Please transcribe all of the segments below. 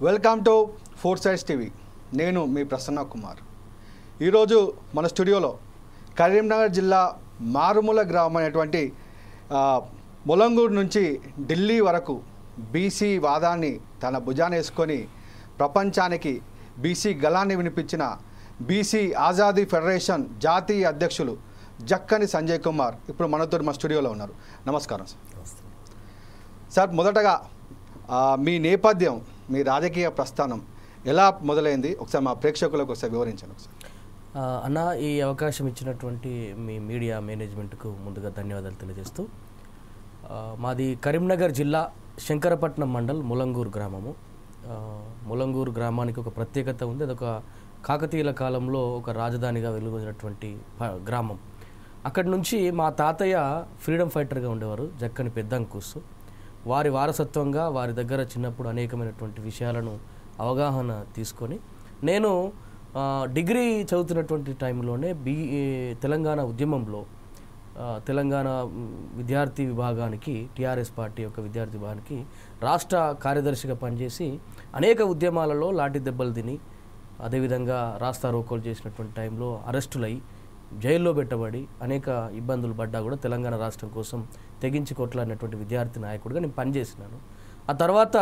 Welcome to four sides TV. నేను మీ ప్రసన్న కుమార్. ఈరోజు మన స్టూడియోలో కరీంనగర్ జిల్లా మారుమూల గ్రామం అయినటువంటి ములంగూరు నుంచి ఢిల్లీ వరకు బీసీ వాదాన్ని తన భుజాన వేసుకొని ప్రపంచానికి బీసీ గళాన్ని వినిపించిన బీసీ ఆజాదీ ఫెడరేషన్ జాతీయ అధ్యక్షులు జక్కని సంజయ్ కుమార్ ఇప్పుడు మనతో మా స్టూడియోలో ఉన్నారు. నమస్కారం సార్. మొదటగా మీ నేపథ్యం, మీ రాజకీయ ప్రస్థానం ఎలా మొదలైంది ఒకసారి మా ప్రేక్షకులకు ఒకసారి వివరించండి. ఒకసారి అన్న, ఈ అవకాశం ఇచ్చినటువంటి మీ మీడియా మేనేజ్మెంట్కు ముందుగా ధన్యవాదాలు తెలియజేస్తూ, మాది కరీంనగర్ జిల్లా శంకరపట్నం మండల్ ములంగూరు గ్రామము. ములంగూరు గ్రామానికి ఒక ప్రత్యేకత ఉంది. అదొక కాకతీయుల కాలంలో ఒక రాజధానిగా వెలుగొందినటువంటి గ్రామం. అక్కడి నుంచి మా తాతయ్య ఫ్రీడమ్ ఫైటర్గా ఉండేవారు, జక్కని పెద్దంకుస్. వారి వారసత్వంగా వారి దగ్గర చిన్నప్పుడు అనేకమైనటువంటి విషయాలను అవగాహన తీసుకొని నేను డిగ్రీ చదువుతున్నటువంటి టైంలోనే తెలంగాణ ఉద్యమంలో తెలంగాణ విద్యార్థి విభాగానికి, టీఆర్ఎస్ పార్టీ యొక్క విద్యార్థి విభాగానికి రాష్ట్ర కార్యదర్శిగా పనిచేసి అనేక ఉద్యమాలలో లాఠీ దెబ్బలు తిని, అదేవిధంగా రాస్తా రోకోలు చేసినటువంటి టైంలో అరెస్టులై జైల్లో పెట్టబడి అనేక ఇబ్బందులు పడ్డా కూడా తెలంగాణ రాష్ట్రం కోసం తెగించి కొట్లాడినటువంటి విద్యార్థి నాయకుడిగా నేను పనిచేసినాను. ఆ తర్వాత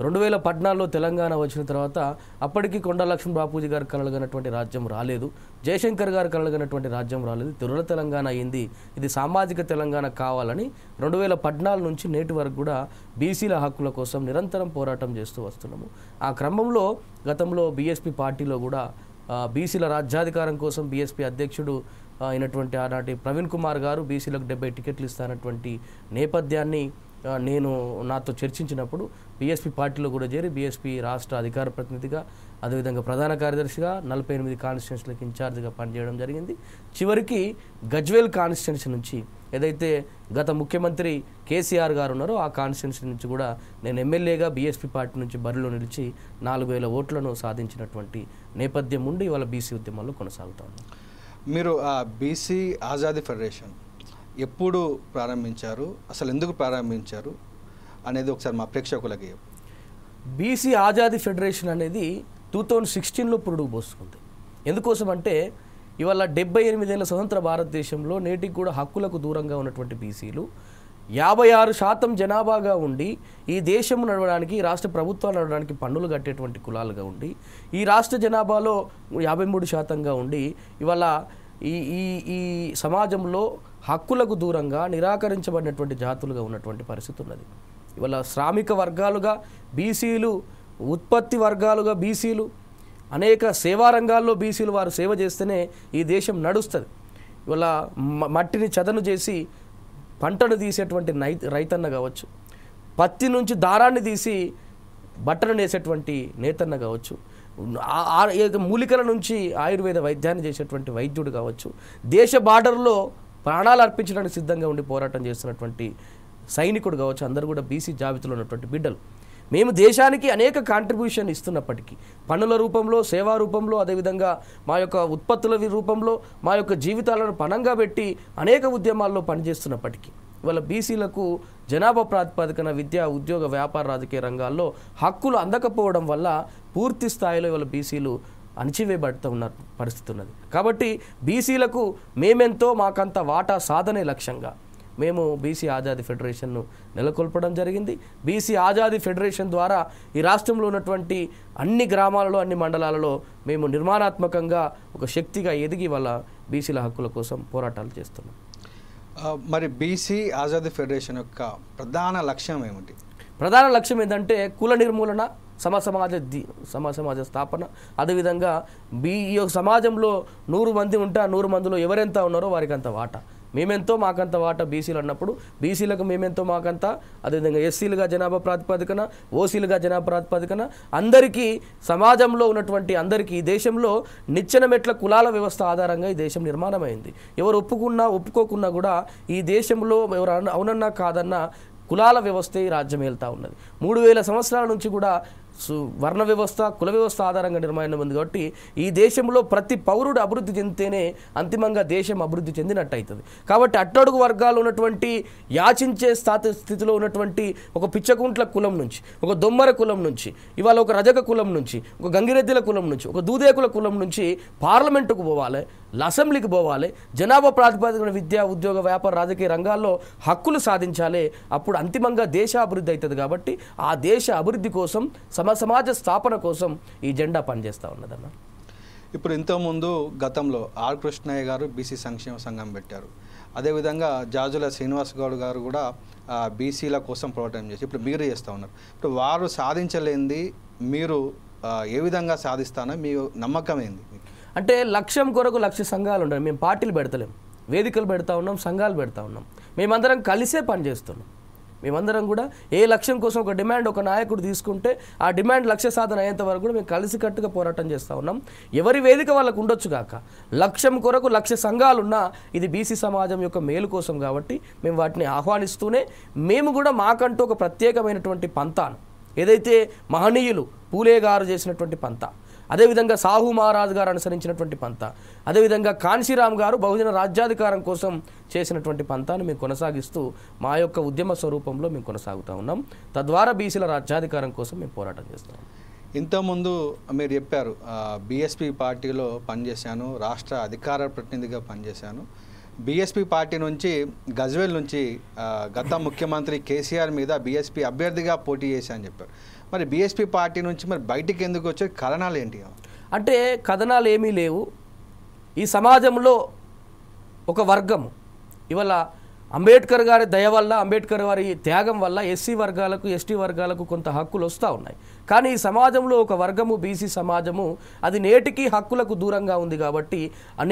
2014లో తెలంగాణ వచ్చిన తర్వాత అప్పటికి కొండా లక్ష్మణ్ బాపూజీ గారు కలగనటువంటి రాజ్యం రాలేదు, జయశంకర్ గారు కలగనటువంటి రాజ్యం రాలేదు, త్రిపుర తెలంగాణ అయింది. ఇది సామాజిక తెలంగాణ కావాలని 2014 నుంచి నేటి వరకు కూడా బీసీల హక్కుల కోసం నిరంతరం పోరాటం చేస్తూ వస్తున్నాము. ఆ క్రమంలో గతంలో బీఎస్పీ పార్టీలో కూడా బీసీల రాజ్యాధికారం కోసం బీఎస్పీ అధ్యక్షుడు అయినటువంటి ఆనాటి ప్రవీణ్ కుమార్ గారు బీసీలకు 70 టికెట్లు ఇస్తానటువంటి నేపథ్యాన్ని నేను నాతో చర్చించినప్పుడు బీఎస్పీ పార్టీలో కూడా చేరి బీఎస్పీ రాష్ట్ర అధికార ప్రతినిధిగా, అదేవిధంగా ప్రధాన కార్యదర్శిగా 48 కాన్స్టిట్యున్సీలకు ఇన్ఛార్జిగా పనిచేయడం జరిగింది. చివరికి గజ్వేల్ కాన్స్టిట్యున్సీ నుంచి ఏదైతే గత ముఖ్యమంత్రి కేసీఆర్ గారు ఉన్నారో ఆ కాన్స్టిట్యున్సీ నుంచి కూడా నేను ఎమ్మెల్యేగా బీఎస్పీ పార్టీ నుంచి బరిలో నిలిచి 4000 ఓట్లను సాధించినటువంటి నేపథ్యం ఉండి ఇవాళ బీసీ ఉద్యమాల్లో కొనసాగుతా ఉన్నాను. మీరు బీసీ ఆజాదీ ఫెడరేషన్ ఎప్పుడు ప్రారంభించారు, అసలు ఎందుకు ప్రారంభించారు అనేది ఒకసారి మా ప్రేక్షకులకి. బీసీ ఆజాదీ ఫెడరేషన్ అనేది 2016లో పురుడుకు పోసుకుంది. ఎందుకోసం అంటే ఇవాళ 78 ఏళ్ల స్వతంత్ర భారతదేశంలో నేటికి కూడా హక్కులకు దూరంగా ఉన్నటువంటి బీసీలు 56% జనాభాగా ఉండి ఈ దేశం నడవడానికి, రాష్ట్ర ప్రభుత్వాలు నడవడానికి పన్నులు కట్టేటువంటి కులాలుగా ఉండి ఈ రాష్ట్ర జనాభాలో 53%గా ఉండి ఇవాళ ఈ సమాజంలో హక్కులకు దూరంగా నిరాకరించబడినటువంటి జాతులుగా ఉన్నటువంటి పరిస్థితి ఉన్నది. ఇవాళ శ్రామిక వర్గాలుగా బీసీలు, ఉత్పత్తి వర్గాలుగా బీసీలు, అనేక సేవా రంగాల్లో బీసీలు వారు సేవ చేస్తేనే ఈ దేశం నడుస్తుంది. ఇవాళ మట్టిని చదను చేసి పంటను తీసేటువంటి రైతన్న కావచ్చు, పత్తి నుంచి దారాన్ని తీసి బట్టను నేసేటువంటి నేతన్న కావచ్చు, మూలికల నుంచి ఆయుర్వేద వైద్యాన్ని చేసేటువంటి వైద్యుడు కావచ్చు, దేశ బార్డర్లో ప్రాణాలు అర్పించడానికి సిద్ధంగా ఉండి పోరాటం చేస్తున్నటువంటి సైనికుడు కావచ్చు, అందరూ కూడా బీసీ జాబితాలో ఉన్నటువంటి బిడ్డలు. మేము దేశానికి అనేక కాంట్రిబ్యూషన్ ఇస్తున్నప్పటికీ, పన్నుల రూపంలో, సేవా రూపంలో, అదేవిధంగా మా యొక్క ఉత్పత్తుల రూపంలో మా యొక్క జీవితాలను పణంగా పెట్టి అనేక ఉద్యమాల్లో పనిచేస్తున్నప్పటికీ ఇవాళ బీసీలకు జనాభా ప్రాతిపదికన విద్య, ఉద్యోగ, వ్యాపార, రాజకీయ రంగాల్లో హక్కులు అందకపోవడం వల్ల పూర్తి స్థాయిలో ఇవాళ బీసీలు అణచివేయబడుతూ ఉన్న పరిస్థితి ఉన్నది. కాబట్టి బీసీలకు మేమెంతో మాకంత వాటా సాధనే లక్ష్యంగా మేము బీసీ ఆజాదీ ఫెడరేషన్ను నెలకొల్పడం జరిగింది. బీసీ ఆజాదీ ఫెడరేషన్ ద్వారా ఈ రాష్ట్రంలో ఉన్నటువంటి అన్ని గ్రామాలలో, అన్ని మండలాలలో మేము నిర్మాణాత్మకంగా ఒక శక్తిగా ఎదిగి వాళ్ళ బీసీల హక్కుల కోసం పోరాటాలు చేస్తున్నాం. మరి బీసీ ఆజాదీ ఫెడరేషన్ యొక్క ప్రధాన లక్ష్యం ఏమిటి? ప్రధాన లక్ష్యం ఏంటంటే కుల నిర్మూలన, సమాజ స్థాపన, అదేవిధంగా ఈ సమాజంలో 100 మంది ఉంటే ఆ 100 మందిలో ఎవరెంత ఉన్నారో వారికి అంత వాటా, మేమెంతో మాకంత వాటా బీసీలు అన్నప్పుడు బీసీలకు మేమెంతో మాకంత, అదేవిధంగా ఎస్సీలుగా జనాభా ప్రాతిపదికన, ఓసీలుగా జనాభా ప్రాతిపదికన అందరికీ, సమాజంలో ఉన్నటువంటి అందరికీ ఈ దేశంలో నిచ్చెన మెట్ల కులాల వ్యవస్థ ఆధారంగా ఈ దేశం నిర్మాణమైంది. ఎవరు ఒప్పుకున్నా ఒప్పుకోకున్నా కూడా ఈ దేశంలో ఎవరు అవునన్నా కాదన్నా కులాల వ్యవస్థ ఈ రాజ్యం వెళ్తూ ఉన్నది. 3000 సంవత్సరాల నుంచి కూడా వర్ణ వ్యవస్థ కుల వ్యవస్థ ఆధారంగా నిర్మాణం ఉంది కాబట్టి ఈ దేశంలో ప్రతి పౌరుడు అభివృద్ధి చెందితేనే అంతిమంగా దేశం అభివృద్ధి చెందినట్టు అవుతుంది. కాబట్టి అట్టడుగు వర్గాలు ఉన్నటువంటి యాచించే స్థితిలో ఉన్నటువంటి ఒక పిచ్చకుంట్ల కులం నుంచి, ఒక దొమ్మర కులం నుంచి, ఇవాళ ఒక రజక కులం నుంచి, ఒక గంగిరెద్దుల కులం నుంచి, ఒక దూదేకుల కులం నుంచి పార్లమెంటుకు పోవాలి, అసెంబ్లీకి పోవాలి, జనాభా ప్రాతిపదికన విద్య ఉద్యోగ వ్యాపార రాజకీయ రంగాల్లో హక్కులు సాధించాలి. అప్పుడు అంతిమంగా దేశ అభివృద్ధి అవుతుంది. కాబట్టి ఆ దేశ అభివృద్ధి కోసం సమాజ స్థాపన కోసం ఈ జెండా పనిచేస్తూ ఉన్నదన్న. ఇప్పుడు ఇంతకుముందు గతంలో ఆర్ కృష్ణయ్య గారు బీసీ సంక్షేమ సంఘం పెట్టారు. అదేవిధంగా జాజుల శ్రీనివాస్ గౌడ్ గారు కూడా బీసీల కోసం పోరాటం చేసి ఇప్పుడు మీరు చేస్తూ ఉన్నారు. ఇప్పుడు వారు సాధించలేనిది మీరు ఏ విధంగా సాధిస్తానో మీ నమ్మకం ఏంది? అంటే లక్ష్యం కొరకు లక్ష్య సంఘాలు ఉండాలి. మేము పార్టీలు పెడతలేం, వేదికలు పెడతా ఉన్నాం, సంఘాలు పెడతా ఉన్నాం. మేమందరం కలిసే పనిచేస్తున్నాం. మేమందరం కూడా ఏ లక్ష్యం కోసం ఒక డిమాండ్ ఒక నాయకుడు తీసుకుంటే ఆ డిమాండ్ లక్ష్య సాధన అయ్యేంత వరకు కూడా మేము కలిసికట్టుగా పోరాటం చేస్తూ ఉన్నాం. ఎవరి వేదిక వాళ్ళకు ఉండొచ్చు కాక లక్ష్యం కొరకు లక్ష్య సంఘాలున్నా ఇది బీసీ సమాజం యొక్క మేలు కోసం కాబట్టి మేము వాటిని ఆహ్వానిస్తూనే మేము కూడా మాకంటూ ఒక ప్రత్యేకమైనటువంటి పంతాను ఏదైతే మహనీయులు పూలే గారు చేసినటువంటి పంత, అదేవిధంగా సాహు మహారాజ్ గారు అనుసరించినటువంటి పంత, అదేవిధంగా కాన్షీరామ్ గారు బహుజన రాజ్యాధికారం కోసం చేసినటువంటి పంతాను మేము కొనసాగిస్తూ మా యొక్క ఉద్యమ స్వరూపంలో మేము కొనసాగుతూ ఉన్నాం. తద్వారా బీసీల రాజ్యాధికారం కోసం మేము పోరాటం చేస్తున్నాం. ఇంతకుముందు మీరు చెప్పారు బీఎస్పీ పార్టీలో పనిచేశాను, రాష్ట్ర అధికార ప్రతినిధిగా పనిచేశాను. బీఎస్పీ పార్టీ నుంచి గజ్వేల్ నుంచి గత ముఖ్యమంత్రి కేసీఆర్ మీద బీఎస్పీ అభ్యర్థిగా పోటీ చేశానని చెప్పారు. మరి బీఎస్పీ పార్టీ నుంచి మరి బయటికి ఎందుకు వచ్చే కారణాలు ఏంటి? అంటే కథనాలు ఏమీ లేవు. ఈ సమాజంలో ఒక వర్గము ఇవాళ అంబేద్కర్ గారి దయ వల్ల, అంబేద్కర్ వారి త్యాగం వల్ల ఎస్సీ వర్గాలకు ఎస్టీ వర్గాలకు కొంత హక్కులు వస్తూ ఉన్నాయి. కానీ ఈ సమాజంలో ఒక వర్గము బీసీ సమాజము అది నేటికి హక్కులకు దూరంగా ఉంది. కాబట్టి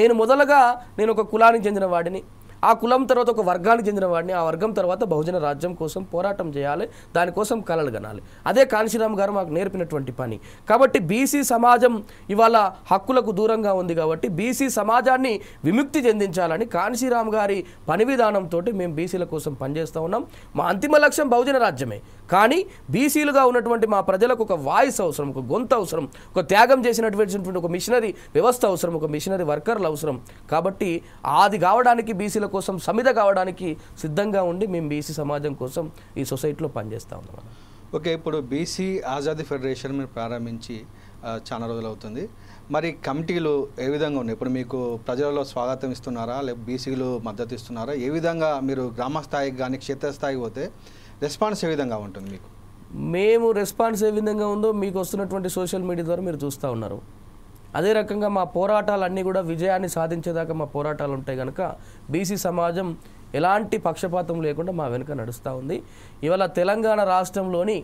నేను ఒక కులానికి చెందిన వాడిని, ఆ కులం తర్వాత ఒక వర్గానికి చెందిన వాడిని, ఆ వర్గం తర్వాత బహుజన రాజ్యం కోసం పోరాటం చేయాలి, దానికోసం కలలు కనాలి. అదే కాన్షీరామ్ గారు మాకు నేర్పినటువంటి పని. కాబట్టి బీసీ సమాజం ఇవాళ హక్కులకు దూరంగా ఉంది కాబట్టి బీసీ సమాజాన్ని విముక్తి చెందించాలని కాన్షీరామ్ గారి పని విధానంతో మేము బీసీల కోసం పనిచేస్తూ ఉన్నాం. మా అంతిమ లక్ష్యం బహుజన రాజ్యమే. కానీ బీసీలుగా ఉన్నటువంటి మా ప్రజలకు ఒక వాయిస్ అవసరం, ఒక గొంతు అవసరం, ఒక త్యాగం చేసినటువంటి ఒక మిషనరీ వ్యవస్థ అవసరం, ఒక మిషనరీ వర్కర్లు అవసరం. కాబట్టి అది కావడానికి బీసీల కోసం సమిధ కావడానికి సిద్ధంగా ఉండి మేము బీసీ సమాజం కోసం ఈ సొసైటీలో పనిచేస్తూ ఉన్నాం. ఓకే, ఇప్పుడు బీసీ ఆజాదీ ఫెడరేషన్ మీరు ప్రారంభించి చాలా రోజులు అవుతుంది. మరి కమిటీలు ఏ విధంగా ఉన్నాయి? ఇప్పుడు మీకు ప్రజలలో స్వాగతం ఇస్తున్నారా, లేకపోతే బీసీలు మద్దతు ఇస్తున్నారా? ఏ విధంగా మీరు గ్రామ స్థాయికి కానీ క్షేత్రస్థాయికి పోతే రెస్పాన్స్ ఏ విధంగా ఉంటుంది మీకు? మేము రెస్పాన్స్ ఏ విధంగా ఉందో మీకు వస్తున్నటువంటి సోషల్ మీడియా ద్వారా మీరు చూస్తూ ఉన్నారు. అదే రకంగా మా పోరాటాలన్నీ కూడా విజయాన్ని సాధించేదాకా మా పోరాటాలు ఉంటాయి కనుక బీసీ సమాజం ఎలాంటి పక్షపాతం లేకుండా మా వెనుక నడుస్తూ ఉంది. ఇవాళ తెలంగాణ రాష్ట్రంలోని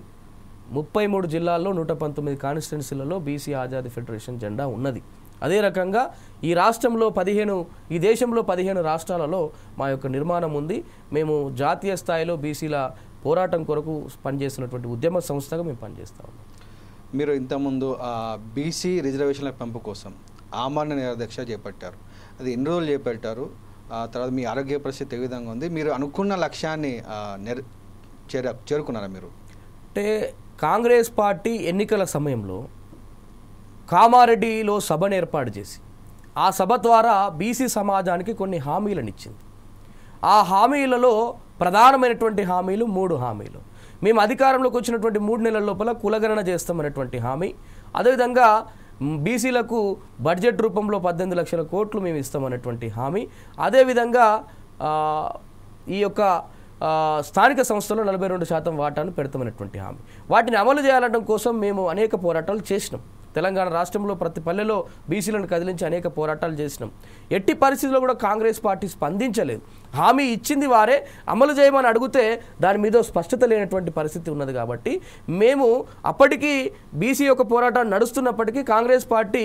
33 జిల్లాల్లో 119 కాన్స్టిట్యున్సీలలో బీసీ ఆజాదీ ఫెడరేషన్ జెండా ఉన్నది. అదే రకంగా ఈ దేశంలో 15 రాష్ట్రాలలో మా యొక్క నిర్మాణం ఉంది. మేము జాతీయ స్థాయిలో బీసీల పోరాటం కొరకు పనిచేస్తున్నటువంటి ఉద్యమ సంస్థగా మేము పనిచేస్తూ ఉన్నాం. మీరు ఇంతకుముందు బీసీ రిజర్వేషన్ల పెంపు కోసం ఆమరణ నిరాదీక్ష చేపట్టారు. అది ఎన్ని రోజులు చేపట్టారు? తర్వాత మీ ఆరోగ్య పరిస్థితి ఏ విధంగా ఉంది? మీరు అనుకున్న లక్ష్యాన్ని చేరుకున్నారా మీరు? అంటే కాంగ్రెస్ పార్టీ ఎన్నికల సమయంలో కామారెడ్డిలో సభను ఏర్పాటు చేసి ఆ సభ ద్వారా బీసీ సమాజానికి కొన్ని హామీలను ఇచ్చింది. ఆ హామీలలో ప్రధానమైనటువంటి హామీలు 3 హామీలు. మేము అధికారంలోకి వచ్చినటువంటి 3 నెలల లోపల కులగణన చేస్తామనేటువంటి హామీ, అదేవిధంగా బీసీలకు బడ్జెట్ రూపంలో 18 లక్షల కోట్లు మేము ఇస్తామనేటువంటి హామీ, అదేవిధంగా ఈ యొక్క స్థానిక సంస్థలో 42% వాటాను పెడతామనేటువంటి హామీ. వాటిని అమలు చేయాలనడం కోసం మేము అనేక పోరాటాలు చేసినాం. తెలంగాణ రాష్ట్రంలో ప్రతి పల్లెలో బీసీలను కదిలించి అనేక పోరాటాలు చేసినాం. ఎట్టి పరిస్థితుల్లో కూడా కాంగ్రెస్ పార్టీ స్పందించలేదు. హామీ ఇచ్చింది వారే, అమలు చేయమని అడిగితే దాని మీద స్పష్టత లేనటువంటి పరిస్థితి ఉన్నది. కాబట్టి మేము అప్పటికీ బీసీ యొక్క పోరాటం నడుస్తున్నప్పటికీ కాంగ్రెస్ పార్టీ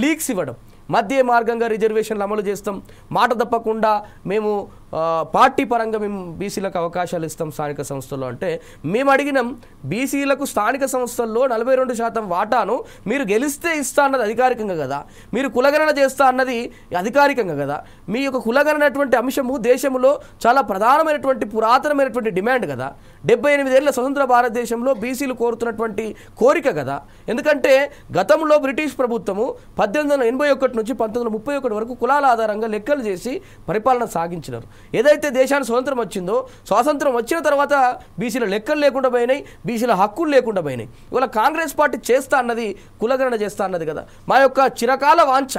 లీక్స్ ఇవ్వడం, మధ్య మార్గంగా రిజర్వేషన్లు అమలు చేస్తాం, మాట తప్పకుండా మేము పార్టీ పరంగా మేము బీసీలకు అవకాశాలు ఇస్తాం స్థానిక సంస్థల్లో అంటే, మేము అడిగినాం బీసీలకు స్థానిక సంస్థల్లో 42% వాటాను మీరు గెలిస్తే ఇస్తా అన్నది అధికారికంగా కదా, మీరు కులగణన చేస్తా అన్నది అధికారికంగా కదా, మీ యొక్క కులగణన అటువంటి అంశము దేశంలో చాలా ప్రధానమైనటువంటి పురాతనమైనటువంటి డిమాండ్ కదా, 78 ఏళ్ల స్వతంత్ర భారతదేశంలో బీసీలు కోరుతున్నటువంటి కోరిక కదా. ఎందుకంటే గతంలో బ్రిటిష్ ప్రభుత్వము 1881 నుంచి 1931 వరకు కులాల ఆధారంగా లెక్కలు చేసి పరిపాలన సాగించినారు. ఏదైతే దేశానికి స్వతంత్రం వచ్చిందో, స్వాతంత్రం వచ్చిన తర్వాత బీసీల లెక్కలు లేకుండా పోయినాయి, బీసీల హక్కులు లేకుండా పోయినాయి. ఇవాళ కాంగ్రెస్ పార్టీ చేస్తా అన్నది కులగణన చేస్తా అన్నది కదా, మా యొక్క చిరకాల వాంఛ.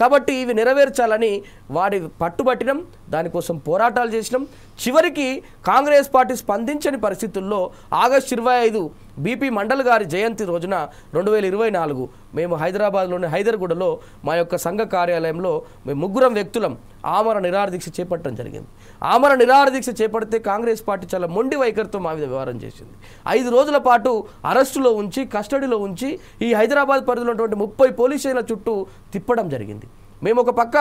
కాబట్టి ఇవి నెరవేర్చాలని వాడి పట్టుబట్టినాం, దానికోసం పోరాటాలు చేసినాం. చివరికి కాంగ్రెస్ పార్టీ స్పందించని పరిస్థితుల్లో ఆగస్టు 25 బీపీ మండల్ గారి జయంతి రోజున 2024 మేము హైదరాబాద్లోని హైదర్గూడలో మా యొక్క సంఘ కార్యాలయంలో మేము 3 వ్యక్తులం ఆమరణ నిరాహారదీక్ష చేపట్టడం జరిగింది. ఆమరణ నిరాహారదీక్ష చేపడితే కాంగ్రెస్ పార్టీ చాలా మొండి వైఖరితో మా మీద వ్యవహారం చేసింది. 5 రోజుల పాటు అరెస్టులో ఉంచి, కస్టడీలో ఉంచి ఈ హైదరాబాద్ పరిధిలో ఉన్నటువంటి 30 పోలీస్ స్టేషన్ల చుట్టూ తిప్పడం జరిగింది. మేము ఒక పక్క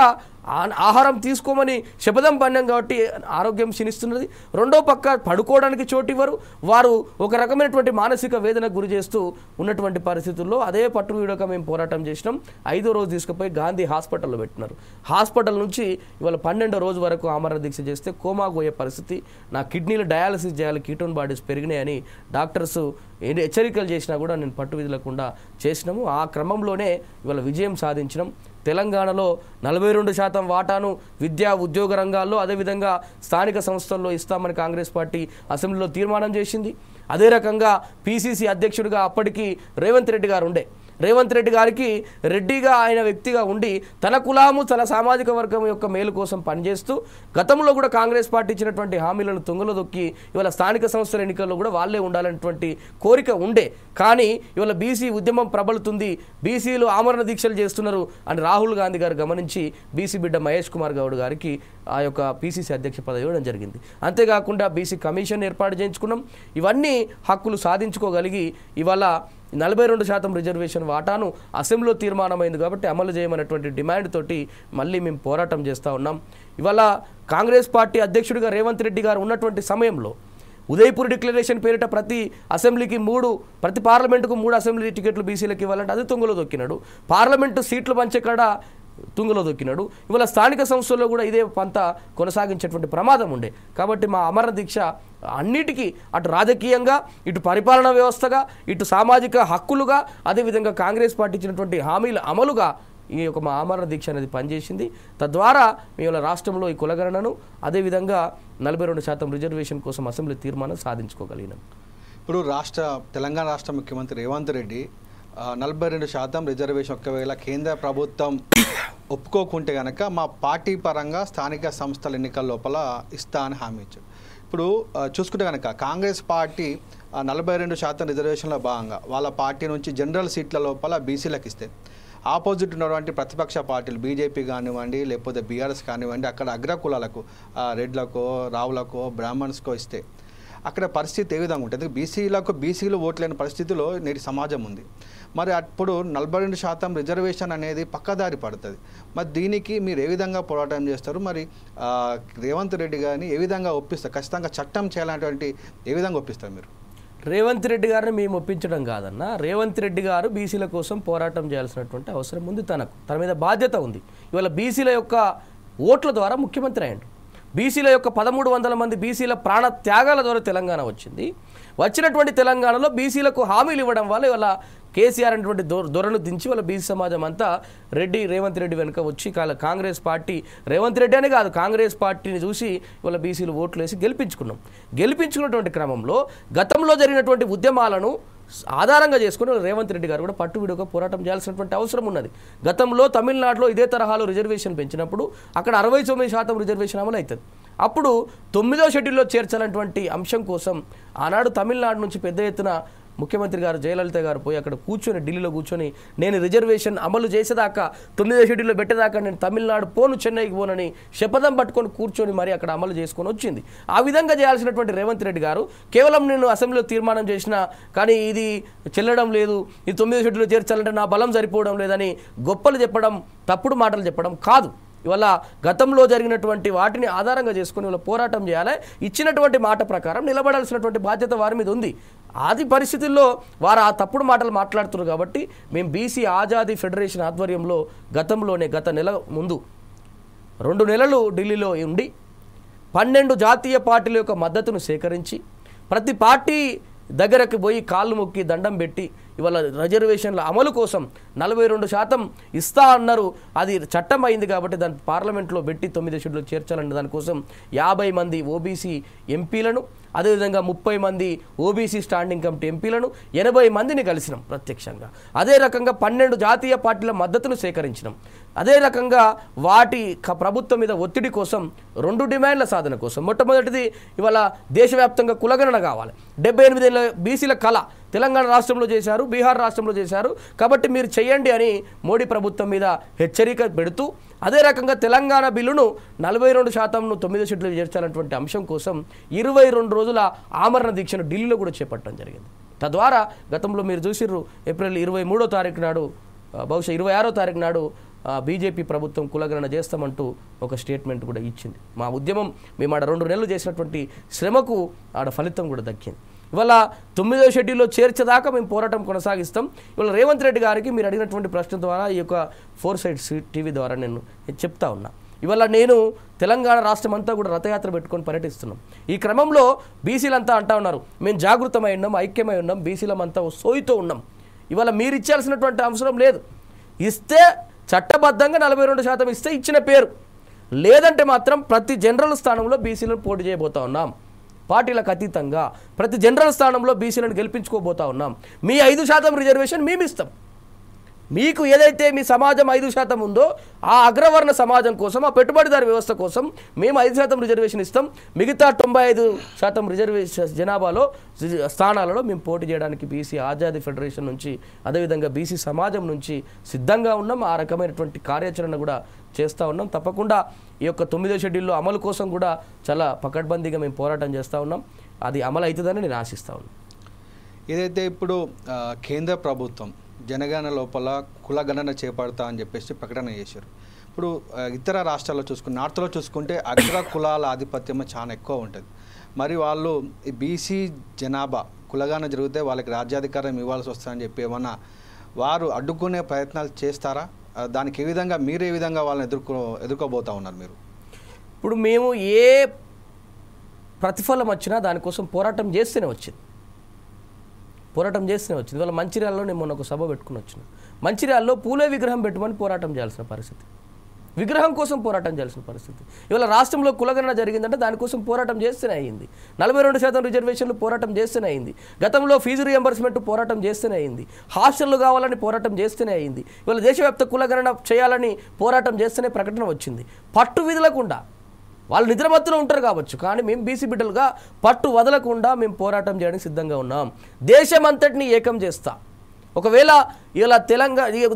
ఆహారం తీసుకోమని శపథం పన్నాం కాబట్టి ఆరోగ్యం క్షీణిస్తున్నది, రెండో పక్క పడుకోవడానికి చోటు ఇవ్వరు, వారు ఒక రకమైనటువంటి మానసిక వేదనకు గురి చేస్తూ ఉన్నటువంటి పరిస్థితుల్లో అదే పట్టు వీడక మేము పోరాటం చేసినాం. 5వ రోజు తీసుకుపోయి గాంధీ హాస్పిటల్లో పెట్టినారు. హాస్పిటల్ నుంచి ఇవాళ 12వ రోజు వరకు ఆమరణ దీక్ష చేస్తే కోమాకు పోయే పరిస్థితి, నా కిడ్నీలు డయాలసిస్ చేయాలి, కీటోన్ బాడీస్ పెరిగినాయని డాక్టర్స్ హెచ్చరికలు చేసినా కూడా నేను పట్టు విదలకుండా చేసినాము. ఆ క్రమంలోనే ఇవాళ విజయం సాధించినాం. తెలంగాణలో 42% వాటాను విద్యా ఉద్యోగ రంగాల్లో, అదేవిధంగా స్థానిక సంస్థల్లో ఇస్తామని కాంగ్రెస్ పార్టీ అసెంబ్లీలో తీర్మానం చేసింది. అదే రకంగా పీసీసీ అధ్యక్షుడిగా అప్పటికి రేవంత్ రెడ్డి గారు ఉండే. రేవంత్ రెడ్డి గారికి రెడ్డిగా ఆయన వ్యక్తిగా ఉండి తన కులాము, తన సామాజిక వర్గం యొక్క మేలు కోసం పనిచేస్తూ గతంలో కూడా కాంగ్రెస్ పార్టీ ఇచ్చినటువంటి హామీలను తుంగలో దొక్కి ఇవాళ స్థానిక సంస్థల ఎన్నికల్లో కూడా వాళ్ళే ఉండాలనేటువంటి కోరిక ఉండే. కానీ ఇవాళ బీసీ ఉద్యమం ప్రబలుతుంది, బీసీలు ఆమరణ దీక్షలు చేస్తున్నారు అని రాహుల్ గాంధీ గారు గమనించి బీసీ బిడ్డ మహేష్ కుమార్ గౌడ్ గారికి ఆ యొక్క పీసీసీ అధ్యక్ష పదవి ఇవ్వడం జరిగింది. అంతేకాకుండా బీసీ కమిషన్ ఏర్పాటు చేయించుకున్నాం. ఇవన్నీ హక్కులు సాధించుకోగలిగి ఇవాళ 42% రిజర్వేషన్ వాటాను అసెంబ్లీలో తీర్మానమైంది కాబట్టి అమలు చేయమనేటువంటి డిమాండ్ తోటి మళ్ళీ మేము పోరాటం చేస్తూ ఉన్నాం. ఇవాళ కాంగ్రెస్ పార్టీ అధ్యక్షుడిగా రేవంత్ రెడ్డి గారు ఉన్నటువంటి సమయంలో ఉదయపూర్ డిక్లరేషన్ పేరిట ప్రతి అసెంబ్లీకి ప్రతి పార్లమెంటుకు 3 అసెంబ్లీ టికెట్లు బీసీలకు ఇవ్వాలంటే అది తుంగలో దొక్కినాడు. పార్లమెంటు సీట్లు పంచే కాడ తుంగలో దొక్కినాడు. ఇవాళ స్థానిక సంస్థల్లో కూడా ఇదే పంత కొనసాగించేటువంటి ప్రమాదం ఉండే. కాబట్టి మా అమరణ దీక్ష అన్నిటికీ అటు రాజకీయంగా, ఇటు పరిపాలనా వ్యవస్థగా, ఇటు సామాజిక హక్కులుగా, అదేవిధంగా కాంగ్రెస్ పార్టీ ఇచ్చినటువంటి హామీల అమలుగా ఈ యొక్క మా ఆమరణ దీక్ష అనేది పనిచేసింది. తద్వారా మేము రాష్ట్రంలో ఈ కులగణనను, అదేవిధంగా 42% రిజర్వేషన్ కోసం అసెంబ్లీ తీర్మానం సాధించుకోగలిగినాం. ఇప్పుడు తెలంగాణ రాష్ట్ర ముఖ్యమంత్రి రేవంత్ రెడ్డి 42% రిజర్వేషన్ ఒకవేళ కేంద్ర ప్రభుత్వం ఒప్పుకోకుంటే కనుక మా పార్టీ పరంగా స్థానిక సంస్థల ఎన్నికల లోపల ఇస్తా అని హామీ ఇచ్చారు. ఇప్పుడు చూసుకుంటే కనుక కాంగ్రెస్ పార్టీ 42% రిజర్వేషన్లో భాగంగా వాళ్ళ పార్టీ నుంచి జనరల్ సీట్ల లోపల బీసీలకు ఇస్తే, ఆపోజిట్ ఉన్నటువంటి ప్రతిపక్ష పార్టీలు బీజేపీ కానివ్వండి, లేకపోతే బీఆర్ఎస్ కానివ్వండి, అక్కడ అగ్రకులాలకు రెడ్లకో, రావులకో, బ్రాహ్మణ్స్కో ఇస్తే అక్కడ పరిస్థితి ఏ విధంగా ఉంటుంది? బీసీలు ఓట్లేని పరిస్థితిలో నేటి సమాజం ఉంది. మరి అప్పుడు 42% రిజర్వేషన్ అనేది పక్కదారి పడుతుంది. మరి దీనికి మీరు ఏ విధంగా పోరాటం చేస్తారు? మరి రేవంత్ రెడ్డి గారిని ఏ విధంగా ఒప్పిస్తారు? ఖచ్చితంగా చట్టం చేయాలనేటువంటి ఏ విధంగా ఒప్పిస్తారు మీరు? రేవంత్ రెడ్డి గారిని మేము ఒప్పించడం కాదన్నా, రేవంత్ రెడ్డి గారు బీసీల కోసం పోరాటం చేయాల్సినటువంటి అవసరం ఉంది. తన మీద బాధ్యత ఉంది. ఇవాళ బీసీల యొక్క ఓట్ల ద్వారా ముఖ్యమంత్రి అయ్యాడు. బీసీల యొక్క 1300 మంది బీసీల ప్రాణ త్యాగాల ద్వారా తెలంగాణ వచ్చింది. వచ్చినటువంటి తెలంగాణలో బీసీలకు హామీలు ఇవ్వడం వల్ల ఇవాళ కేసీఆర్ అనేటువంటి దొరను దించి వాళ్ళ బీసీ సమాజం అంతా రేవంత్ రెడ్డి వెనుక వచ్చి కాంగ్రెస్ పార్టీ, రేవంత్ రెడ్డి అని కాదు, కాంగ్రెస్ పార్టీని చూసి వాళ్ళ బీసీలు ఓట్లు వేసి గెలిపించుకున్నటువంటి క్రమంలో గతంలో జరిగినటువంటి ఉద్యమాలను ఆధారంగా చేసుకుని రేవంత్ రెడ్డి గారు కూడా పట్టు విడుగా పోరాటం చేయాల్సినటువంటి అవసరం ఉన్నది. గతంలో తమిళనాడులో ఇదే తరహాలో రిజర్వేషన్ పెంచినప్పుడు అక్కడ 69% రిజర్వేషన్ అమలు అవుతుంది. అప్పుడు 9వ షెడ్యూల్లో చేర్చాలన్నటువంటి అంశం కోసం ఆనాడు తమిళనాడు నుంచి పెద్ద ఎత్తున ముఖ్యమంత్రి గారు జయలలిత గారు పోయి అక్కడ కూర్చొని ఢిల్లీలో కూర్చొని నేను రిజర్వేషన్ అమలు చేసేదాకా 9వ షెడ్యూల్లో పెట్టేదాకా నేను తమిళనాడు పోను, చెన్నైకి పోనని శపథం పట్టుకొని కూర్చొని మరి అక్కడ అమలు చేసుకొని వచ్చింది. ఆ విధంగా చేయాల్సినటువంటి రేవంత్ రెడ్డి గారు కేవలం నేను అసెంబ్లీలో తీర్మానం చేసినా కానీ ఇది చెల్లడం లేదు, ఇది 9వ షెడ్యూల్లో చేర్చాలంటే నా బలం సరిపోవడం లేదని గొప్పలు చెప్పడం, తప్పుడు మాటలు చెప్పడం కాదు. ఇవాళ గతంలో జరిగినటువంటి వాటిని ఆధారంగా చేసుకుని ఇవాళ పోరాటం చేయాలి. ఇచ్చినటువంటి మాట ప్రకారం నిలబడాల్సినటువంటి బాధ్యత వారి మీద ఉంది. ఆది పరిస్థితుల్లో వారు ఆ తప్పుడు మాటలు మాట్లాడుతున్నారు కాబట్టి మేము బీసీ ఆజాదీ ఫెడరేషన్ ఆధ్వర్యంలో గత నెల ముందు 2 నెలలు ఢిల్లీలో ఉండి 12 జాతీయ పార్టీల యొక్క మద్దతును సేకరించి ప్రతి పార్టీ దగ్గరకు పోయి కాళ్ళు మొక్కి దండం పెట్టి ఇవాళ రిజర్వేషన్ల అమలు కోసం 42% ఇస్తా అన్నారు. అది చట్టం అయింది కాబట్టి దాన్ని పార్లమెంట్లో పెట్టి 9 షెడ్యూల్ చేర్చాలన్న దానికోసం 50 మంది ఓబీసీ ఎంపీలను, అదేవిధంగా 30 మంది ఓబీసీ స్టాండింగ్ కమిటీ ఎంపీలను, 80 మందిని కలిసినాం ప్రత్యక్షంగా. అదే రకంగా 12 జాతీయ పార్టీల మద్దతును సేకరించినాం. అదే రకంగా వాటి ప్రభుత్వం మీద ఒత్తిడి కోసం 2 డిమాండ్ల సాధన కోసం మొట్టమొదటిది ఇవాళ దేశవ్యాప్తంగా కులగణన కావాలి. 78 ఏళ్ళ బీసీల కళ తెలంగాణ రాష్ట్రంలో చేశారు, బీహార్ రాష్ట్రంలో చేశారు కాబట్టి మీరు చేయండి అని మోడీ ప్రభుత్వం మీద హెచ్చరిక పెడుతూ, అదే రకంగా తెలంగాణ బిల్లును 42%ను 9 షెడ్యూల్ చేర్చాలన్నటువంటి అంశం కోసం 22 రోజుల ఆమరణ దీక్షను ఢిల్లీలో కూడా చేపట్టడం జరిగింది. తద్వారా గతంలో మీరు చూసిర్రు ఏప్రిల్ 23వ తారీఖు నాడు, బహుశా 26వ తారీఖు నాడు బీజేపీ ప్రభుత్వం కులగణన చేస్తామంటూ ఒక స్టేట్మెంట్ కూడా ఇచ్చింది. మా ఉద్యమం మేము ఆడ 2 నెలలు చేసినటువంటి శ్రమకు ఆడ ఫలితం కూడా దక్కింది. ఇవాళ 9వ షెడ్యూల్లో చేర్చేదాకా మేము పోరాటం కొనసాగిస్తాం. ఇవాళ రేవంత్ రెడ్డి గారికి మీరు అడిగినటువంటి ప్రశ్న ద్వారా ఈ యొక్క 4 సైడ్స్ టీవీ ద్వారా నేను చెప్తా ఉన్నా. ఇవాళ నేను తెలంగాణ రాష్ట్రం అంతా కూడా రథయాత్ర పెట్టుకొని పర్యటిస్తున్నాం. ఈ క్రమంలో బీసీలంతా అంటా ఉన్నారు మేము జాగృతమై ఉన్నాం, ఐక్యమై ఉన్నాం, బీసీలమంతా సోయితో ఉన్నాం. ఇవాళ మీరు ఇచ్చాల్సినటువంటి అవసరం లేదు. ఇస్తే చట్టబద్ధంగా 42% ఇస్తే ఇచ్చిన పేరు, లేదంటే మాత్రం ప్రతి జనరల్ స్థానంలో బీసీలను పోటీ చేయబోతా ఉన్నాం. పార్టీలకు అతీతంగా ప్రతి జనరల్ స్థానంలో బీసీలను గెలిపించుకోబోతా ఉన్నాం. మీ 5% రిజర్వేషన్ మేము ఇస్తాం. మీకు ఏదైతే మీ సమాజం 5% ఉందో ఆ అగ్రవర్ణ సమాజం కోసం, ఆ పెట్టుబడిదారు వ్యవస్థ కోసం మేము 5% రిజర్వేషన్ ఇస్తాం. మిగతా 95% రిజర్వేషన్ జనాభాలో స్థానాలలో మేము పోటీ చేయడానికి బీసీ ఆజాదీ ఫెడరేషన్ నుంచి, అదేవిధంగా బీసీ సమాజం నుంచి సిద్ధంగా ఉన్నాం. ఆ రకమైనటువంటి కార్యాచరణ కూడా చేస్తూ ఉన్నాం. తప్పకుండా ఈ యొక్క 9వ షెడ్యూల్లో అమలు కోసం కూడా చాలా పకడ్బందీగా మేము పోరాటం చేస్తూ ఉన్నాం. అది అమలు అవుతుందని నేను ఆశిస్తా ఉన్నాను. ఏదైతే ఇప్పుడు కేంద్ర ప్రభుత్వం జనగణన లోపల కులగణన చేపడతా అని చెప్పేసి ప్రకటన చేశారు. ఇప్పుడు ఇతర రాష్ట్రాల్లో చూసుకుంటే, నార్త్లో చూసుకుంటే అగ్ర కులాల ఆధిపత్యం చాలా ఎక్కువ ఉంటుంది. మరి వాళ్ళు ఈ బీసీ జనాభా కులగణన జరిగితే వాళ్ళకి రాజ్యాధికారం ఇవ్వాల్సి వస్తుందని చెప్పి ఏమన్నా వారు అడ్డుకునే ప్రయత్నాలు చేస్తారా? దానికి ఏ విధంగా మీరు ఏ విధంగా వాళ్ళని ఎదుర్కోబోతా ఉన్నారు మీరు? ఇప్పుడు మేము ఏ ప్రతిఫలం వచ్చినా దానికోసం పోరాటం చేస్తూనే వచ్చింది. ఇవాళ మంచిర్యాలలో నేను మొన్న ఒక సభ పెట్టుకుని వచ్చిన. మంచిర్యాలలో పూలే విగ్రహం పెట్టమని పోరాటం చేయాల్సిన పరిస్థితి, విగ్రహం కోసం పోరాటం చేయాల్సిన పరిస్థితి. ఇవాళ రాష్ట్రంలో కులగణన జరిగిందంటే దానికోసం పోరాటం చేస్తూనే అయింది. 42% రిజర్వేషన్లు పోరాటం చేస్తూనే అయింది. గతంలో ఫీజు రియంబర్స్మెంట్ పోరాటం చేస్తూనే అయింది. హాస్టళ్లు కావాలని పోరాటం చేస్తూనే అయింది. ఇవాళ దేశవ్యాప్త కులగణన చేయాలని పోరాటం చేస్తూనే ప్రకటన వచ్చింది. పట్టు విధులకుండా వాళ్ళు నిద్రమత్తులో ఉంటారు కావచ్చు, కానీ మేము బీసీ బిడ్డలుగా పట్టు వదలకుండా మేము పోరాటం చేయడానికి సిద్ధంగా ఉన్నాం. దేశమంతటిని ఏకం చేస్తా. ఒకవేళ ఇలా